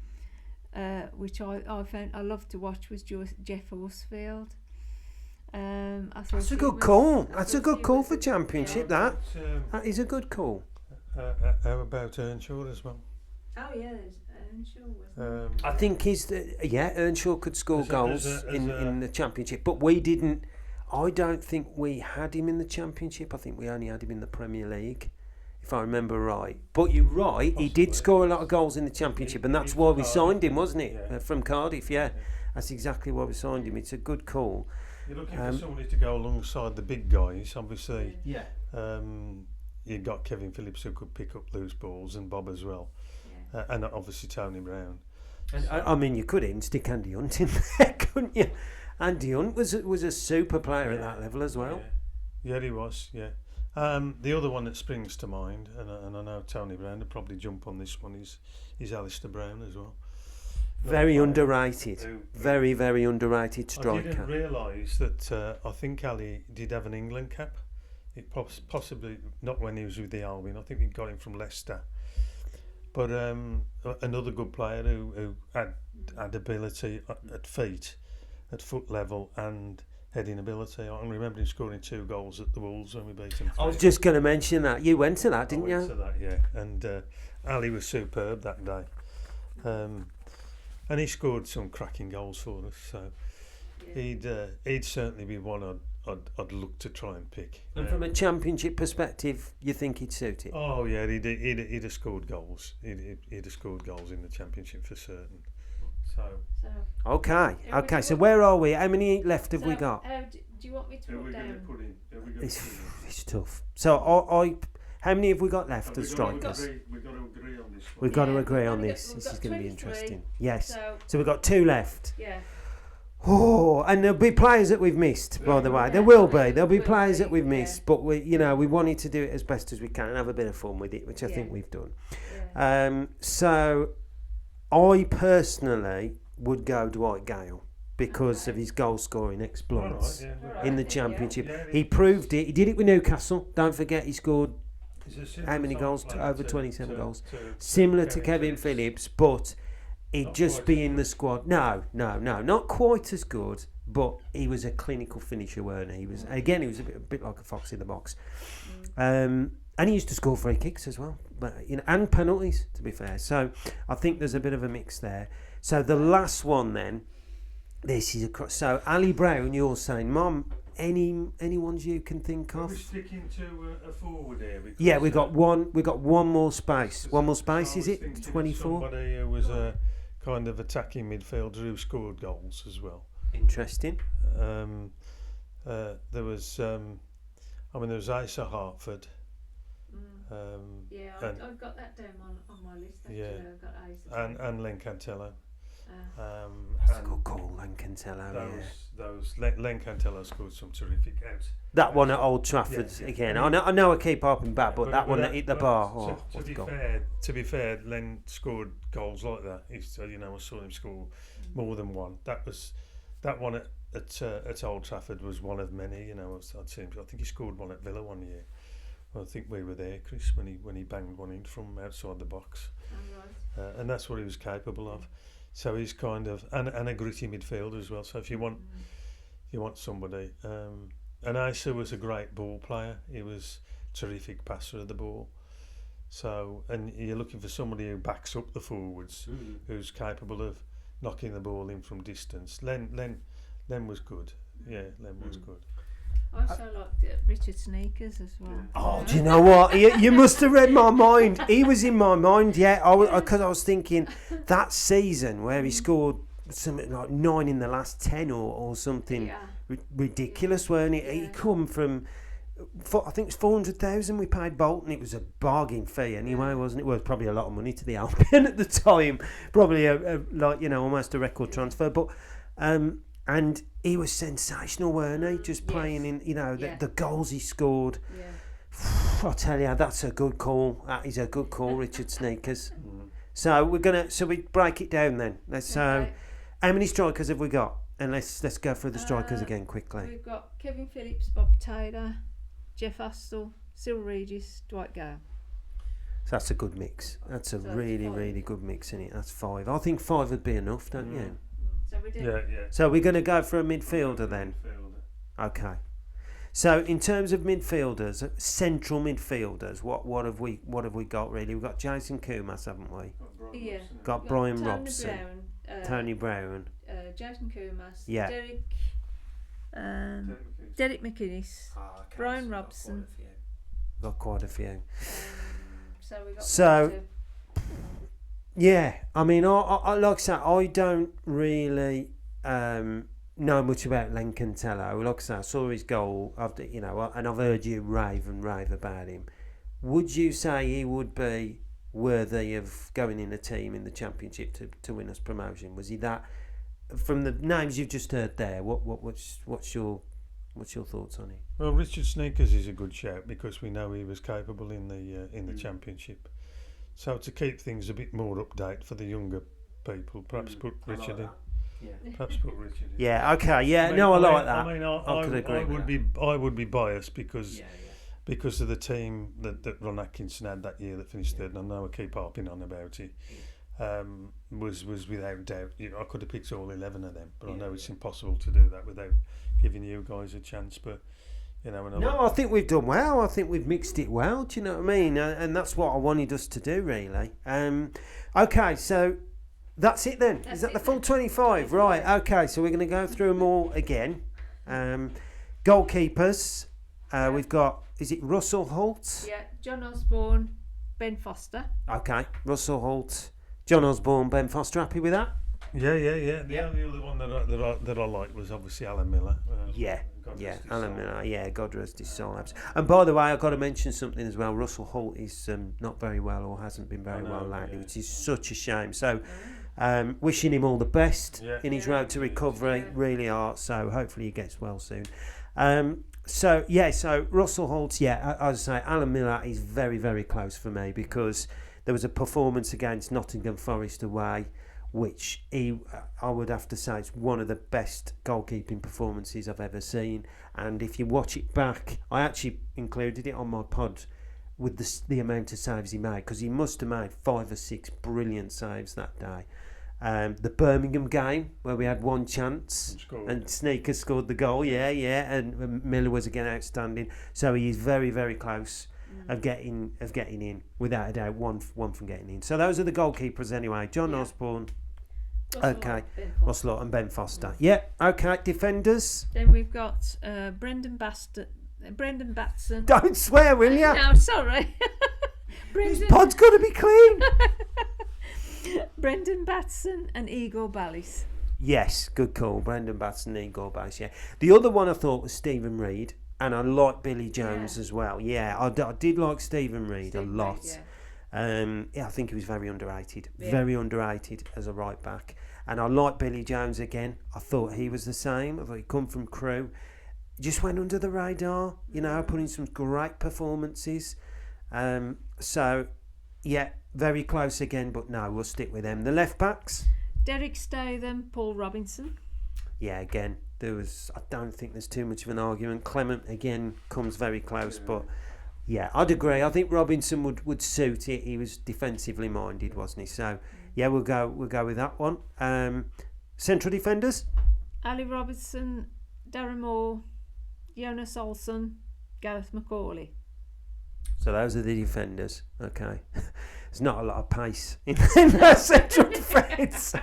found I loved to watch, was Jeff Horsfield. That's a good call. That's a good call for Championship. That is a good call. How about Earnshaw as well? Oh yeah, there's Earnshaw. I think Earnshaw could score goals in the Championship, but we didn't. I don't think we had him in the Championship. I think we only had him in the Premier League, if I remember right. But you're right, possibly. He did score a lot of goals in the Championship, and that's why we signed him, wasn't it? Yeah. From Cardiff, yeah. That's exactly why we signed him. It's a good call. You're looking for somebody to go alongside the big guys, obviously. Yeah. You've got Kevin Phillips, who could pick up loose balls, and Bob as well. Yeah. And obviously Tony Brown. And, I mean, you could even stick Andy Hunt in there, couldn't you? Andy Hunt was a super player at that level as well. Yeah, he was, yeah. The other one that springs to mind, and I know Tony Brown would probably jump on this one, is Alistair Brown as well. Very underrated. Very, very underrated striker. I didn't realise that I think Ali did have an England cap. It possibly not when he was with the Albion. I think he got him from Leicester. But another good player who had ability at feet, at foot level, and heading ability. I remember him scoring 2 goals at the Wolves when we beat him. I was just going to mention that. You went to that, didn't you? I went to that, yeah. And Ali was superb that day. And he scored some cracking goals for us. So he'd certainly be one I'd look to try and pick. And from a Championship perspective, you think he'd suit it? Oh yeah, he'd have scored goals. He'd have scored goals in the Championship for certain. So okay. So where are we? How many left have we got? Do you want me to put down? It's tough. So how many have we got left as strikers? We've got to agree on this one. We've got to agree on this. This is going to be interesting. Yes. So we've got 2 left. Yeah. Oh, and there'll be players that we've missed, by the way. There'll be players that we've missed, but we wanted to do it as best as we can and have a bit of fun with it, which I think we've done. Yeah. So I personally would go Dwight Gale because of his goal scoring exploits in the Championship. He proved it. He did it with Newcastle. Don't forget, he scored how many goals? Over 27 goals. Similar to Kevin Phillips, but he'd just be in the squad. No, not quite as good, but he was a clinical finisher, weren't he? He was a bit like a fox in the box. And he used to score free kicks as well, but and penalties, to be fair. So I think there's a bit of a mix there. So the last one then, this is so Ali Brown. You're saying, Mum, any ones you can think of? We're sticking to a forward here. Yeah, we got one. We got one more space. One more space. Is it 24? Somebody who was a kind of attacking midfielder who scored goals as well. Interesting. There was Asa Hartford. I've got that down on my list. Actually. Yeah, I've got Asa and Len Cantello. That's a good call, Len Cantello. Len Cantello scored some terrific outs. That one at Old Trafford again. I know I keep harping back, but that one that hit the bar. To be fair, Len scored goals like that. I saw him score more than one. That one at Old Trafford was one of many. I think he scored one at Villa one year. I think we were there, Chris, when he banged one in from outside the box. And that's what he was capable of. So he's kind of and a gritty midfielder as well. So if you want somebody, and Asa was a great ball player. He was a terrific passer of the ball. So, and you're looking for somebody who backs up the forwards, who's capable of knocking the ball in from distance. Len was good. Yeah, Len was good. I also liked Richard Sneakers as well. Oh, do you know what? You must have read my mind. He was in my mind, yeah. Because I was thinking that season where he scored something like 9 in the last 10 or something ridiculous, weren't it? He come from, I think it was 400,000 we paid Bolton. It was a bargain fee anyway, wasn't it? Well, it was probably a lot of money to the Albion at the time. Probably almost a record transfer. But and he was sensational, weren't he? Just playing in, the goals he scored. Yeah. I tell you, that's a good call. That is a good call, Richard Sneakers. So we break it down then. How many strikers have we got? And let's go through the strikers again quickly. We've got Kevin Phillips, Bob Taylor, Jeff Astle, Cyril Regis, Dwight Gale. So that's a good mix. That's a really, really good mix in it. That's 5. I think 5 would be enough, don't you? So we do. Yeah. So we're going to go for a midfielder then. Okay. So in terms of midfielders, central midfielders, what have we got really? We've got Jason Kumas, haven't we? Yeah. Got Brian Robson, Tony Brown, Jason Kumas, yeah. Derek McInnes, Brian Robson. Got quite a few. So we got. So. Yeah, I mean, I like I said, I don't really know much about Len Cantello. Like I said, I saw his goal, and I've heard you rave about him. Would you say he would be worthy of going in a team in the Championship to win us promotion? Was he that? From the names you've just heard there, what's your thoughts on it? Well, Richard Sneakers is a good shout because we know he was capable in the Championship. So to keep things a bit more update for the younger people, perhaps put Richard in. Yeah. Perhaps put Richard in. Yeah. Okay. Yeah. I like that. I could agree. I would be biased because of the team that Ron Atkinson had that year that finished third. And I know I keep harping on about it. Was without doubt. I could have picked all 11 of them, but I know it's impossible to do that without giving you guys a chance. But. No, I think we've done well. I think we've mixed it well. Do you know what I mean? And that's what I wanted us to do, really. Okay, so that's it then. Is that the full 25? Right, okay, so we're going to go through them all again. Goalkeepers, we've got, is it Russell Holt? Yeah, John Osborne, Ben Foster. Okay, Russell Holt, John Osborne, Ben Foster. Happy with that? Yeah. The only other one that I liked was obviously Alan Miller. Alan Miller. God rest his soul. And by the way, I've got to mention something as well. Russell Holt is not very well, or hasn't been very well lately, which is such a shame. So, wishing him all the best in his road to recovery. Really are. So hopefully he gets well soon. So Russell Holt. As I say, Alan Miller is very, very close for me because there was a performance against Nottingham Forest away, which I would have to say is one of the best goalkeeping performances I've ever seen. And if you watch it back, I actually included it on my pod with the amount of saves he made, because he must have made 5 or 6 brilliant saves that day. The Birmingham game where we had one chance and Sneakers scored the goal, and Miller was again outstanding. So he is very, very close of getting in, without a doubt. One from getting in. So those are the goalkeepers anyway. John Osborne. Russell and Ben Foster. Yeah, okay. Defenders. Then we've got Brendan Batson. Don't swear, will you? No, sorry. This pod's got to be clean. Brendan Batson and Igor Ballis. Yes, good call. Brendan Batson and Igor Ballis, yeah. The other one I thought was Stephen Reid, and I like Billy Jones as well. Yeah, I did like Stephen Reid a lot. I think he was very underrated. Very underrated as a right back. And I like Billy Jones again. I thought he was the same. I thought he'd come from Crewe. Just went under the radar, put in some great performances. Very close again, but no, we'll stick with them. The left backs? Derek Statham, Paul Robinson. Yeah, again, I don't think there's too much of an argument. Clement again comes very close, but yeah, I'd agree. I think Robinson would suit it. He was defensively minded, wasn't he? So yeah, we'll go with that one. Central defenders? Ali Robertson, Darren Moore, Jonas Olsen, Gareth McCauley. So those are the defenders. Okay. There's not a lot of pace in that central defence.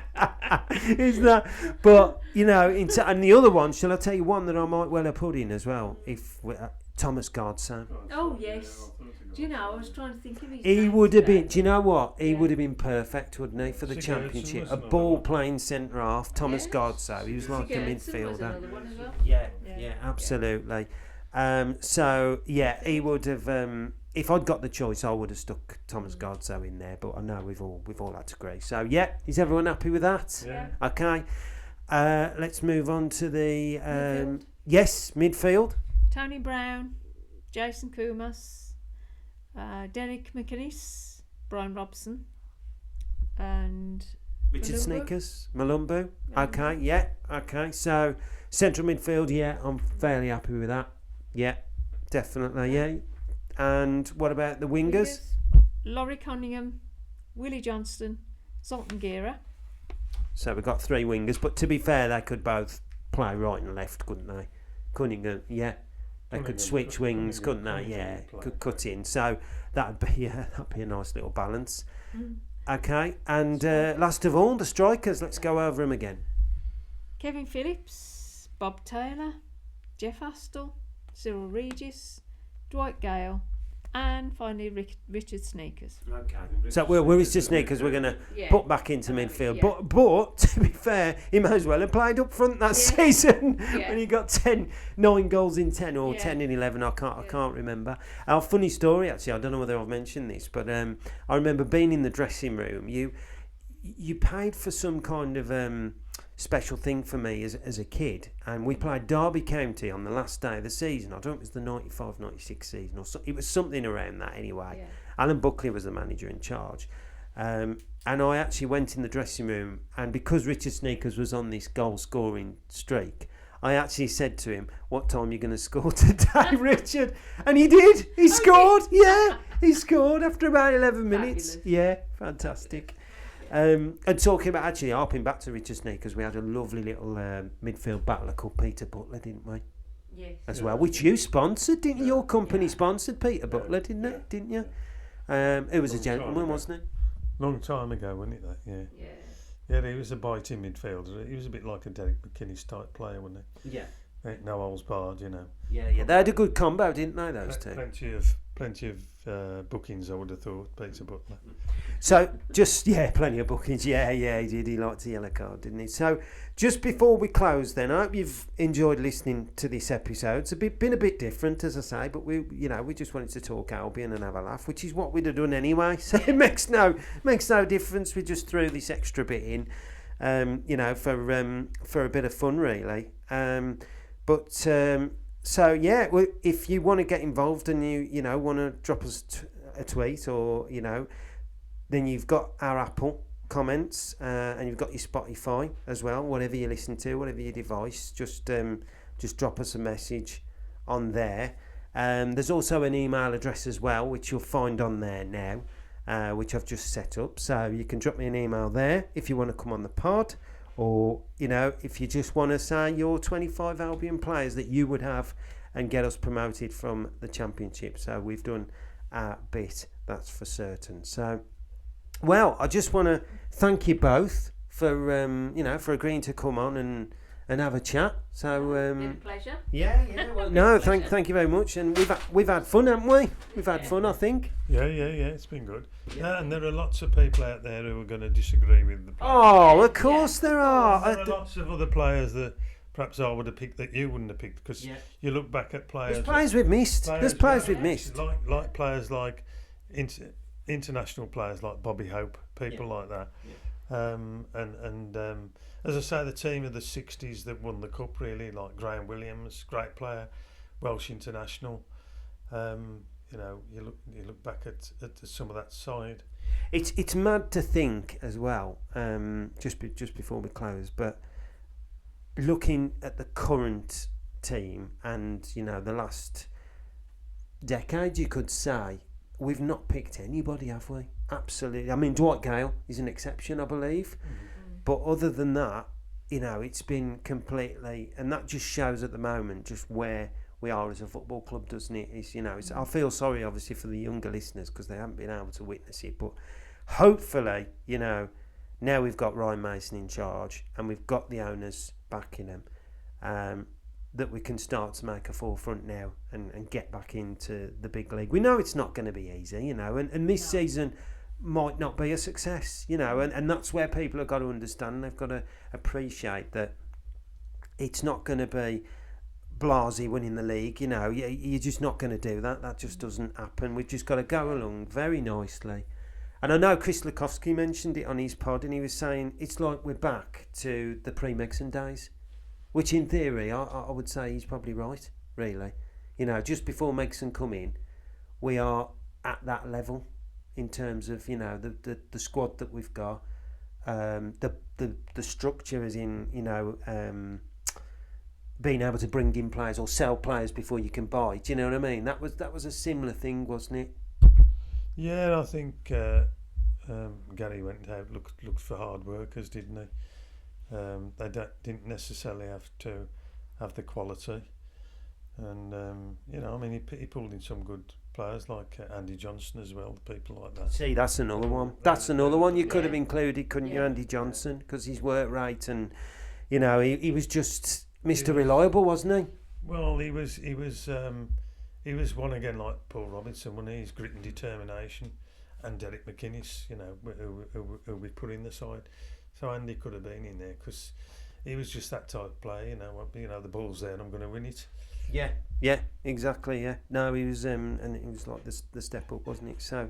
Is that? But, you know, and the other one, shall I tell you one that I might well have put in as well? Thomas Gardson. Oh, yes. Do you know, I was trying to think of his He name would have today. been, do you know what? He Yeah. would have been perfect, wouldn't he, for the Sigurdsson, championship? A wasn't it? ball-playing centre-half, Thomas Yes. Gardson. He was like a Sigurdsson was midfielder. another one as well. Yeah, Yeah. absolutely. So, yeah, he would have... if I'd got the choice, I would have stuck Thomas Gardson in there, but I know we've all had to agree. So, yeah, is everyone happy with that? Yeah. Okay. Let's move on to the... Midfield. Yes, midfield. Tony Brown, Jason Kumas, Derek McInnes, Brian Robson, and Richard Malumbu. Sneakers, Malumbu. Yeah. Okay, yeah, okay. So, central midfield, yeah, I'm fairly happy with that. Yeah, definitely, yeah. And what about the wingers? Laurie Cunningham, Willie Johnston, Zoltan Gera. So we've got 3 wingers, but to be fair, they could both play right and left, couldn't they? Cunningham, yeah. They could switch wings, couldn't they? Yeah, could cut in. So that'd be a nice little balance. Okay, and last of all, the strikers. Let's go over them again. Kevin Phillips, Bob Taylor, Jeff Astle, Cyril Regis, Dwight Gale, and finally Richard Sneakers. Okay. So we're Richard Sneakers. We're going to Yeah. put back into midfield. Yeah. But to be fair, he may as well have played up front that season when he got 9 goals in 10 or 10 in 11. I can't remember. Our funny story, actually, I don't know whether I've mentioned this, but I remember being in the dressing room. You paid for some kind of special thing for me as a kid, and we played Derby County on the last day of the season. I don't know if it was the 95-96 season, or it was something around that anyway. Yeah. Alan Buckley was the manager in charge, and I actually went in the dressing room, and because Richard Sneakers was on this goal scoring streak, I actually said to him, "What time are you going to score today, Richard?" And he did. He scored. Yeah, he scored after about 11 minutes. Fabulous. Yeah, fantastic. And talking about, actually harping back to Richard Sneakers, we had a lovely little midfield battler called Peter Butler, didn't we? Yes. As well, which you sponsored, didn't you? Your company sponsored Peter Butler, didn't it? Didn't you? It was a gentleman, wasn't it? Long time ago, wasn't it? That yeah, he was a biting midfielder. He was a bit like a Derek McInnes type player, wasn't he? Yeah. No holes barred, you know. Yeah. They had a good combo, didn't they? Those two. Plenty of bookings, I would have thought, Peter Butler. So, plenty of bookings. Yeah, he did. He liked the yellow card, didn't he? So, just before we close, then, I hope you've enjoyed listening to this episode. It's been a bit different, as I say, but we just wanted to talk Albion and have a laugh, which is what we'd have done anyway. So it makes no difference. We just threw this extra bit in, for a bit of fun, really. So yeah, if you want to get involved and you want to drop us a tweet, or then you've got our Apple comments and you've got your Spotify as well. Whatever you listen to, whatever your device, just drop us a message on there. There's also an email address as well, which you'll find on there now, which I've just set up. So you can drop me an email there if you want to come on the pod. Or, if you just want to say your 25 Albion players that you would have and get us promoted from the Championship. So we've done our bit, that's for certain. So, well, I just want to thank you both for agreeing to come on and have a chat. So, Been a pleasure. Yeah. Well, no, thank you very much. And we've had fun, haven't we? We've had fun, I think. Yeah, it's been good. Yeah, and there are lots of people out there who are going to disagree with the players. Oh, of course there are. There are lots of other players that perhaps I would have picked that you wouldn't have picked, because you look back at players. There's players we've missed. Like players like international players like Bobby Hope, people like that. And as I say, the team of the 60s that won the cup, really, like Graham Williams, great player, Welsh international. You look back at some of that side. It's mad to think as well. Just before we close, but looking at the current team and the last decade, you could say we've not picked anybody, have we? Absolutely. I mean, Dwight Gale is an exception, I believe. But other than that, it's been completely, and that just shows at the moment just where we are as a football club, doesn't it? I feel sorry, obviously, for the younger listeners because they haven't been able to witness it. But hopefully, now we've got Ryan Mason in charge and we've got the owners backing him, that we can start to make a forefront now and get back into the big league. We know it's not going to be easy, and this season might not be a success, and that's where people have got to understand. They've got to appreciate that it's not going to be blasé winning the league, you're just not going to do that. That just doesn't happen. We've just got to go along very nicely. And I know Chris Lukowski mentioned it on his pod, and he was saying it's like we're back to the pre-Megson days, which in theory I would say he's probably right, really. Just before Megson come in, we are at that level in terms of the squad that we've got, the structure is in being able to bring in players or sell players before you can buy. Do you know what I mean? That was a similar thing, wasn't it? Yeah, I think Gary went out, looked for hard workers, didn't he? They didn't necessarily have to have the quality, and he pulled in some good players like Andy Johnson as well, people like that. See, that's another one. That's another one you could have included, couldn't you, Andy Johnson? Because his work rate and he was just Mr. Reliable, wasn't he? Well, he was one again like Paul Robinson, when he's grit and determination, and Derek McInnes, who we put in the side. So Andy could have been in there because he was just that type of player. The ball's there and I'm going to win it. Yeah, exactly. Yeah, no, he was, and it was like the step up, wasn't it? So.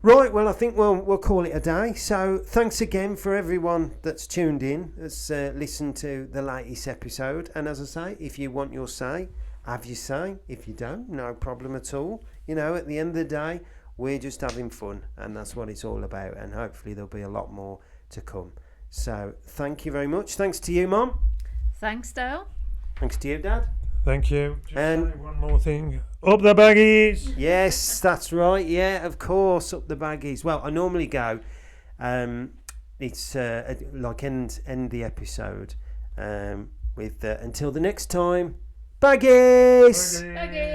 Right, well, I think we'll call it a day. So thanks again for everyone that's tuned in, that's listened to the latest episode. And as I say, if you want your say, have your say. If you don't, no problem at all. At the end of the day, we're just having fun, and that's what it's all about. And hopefully there'll be a lot more to come. So thank you very much. Thanks to you, Mum. Thanks, Dale. Thanks to you, Dad. Thank you. Just say one more thing. Up the baggies! Yes, that's right. Yeah, of course, up the baggies. Well, I normally go, it's like end the episode with until the next time, baggies! Baggies!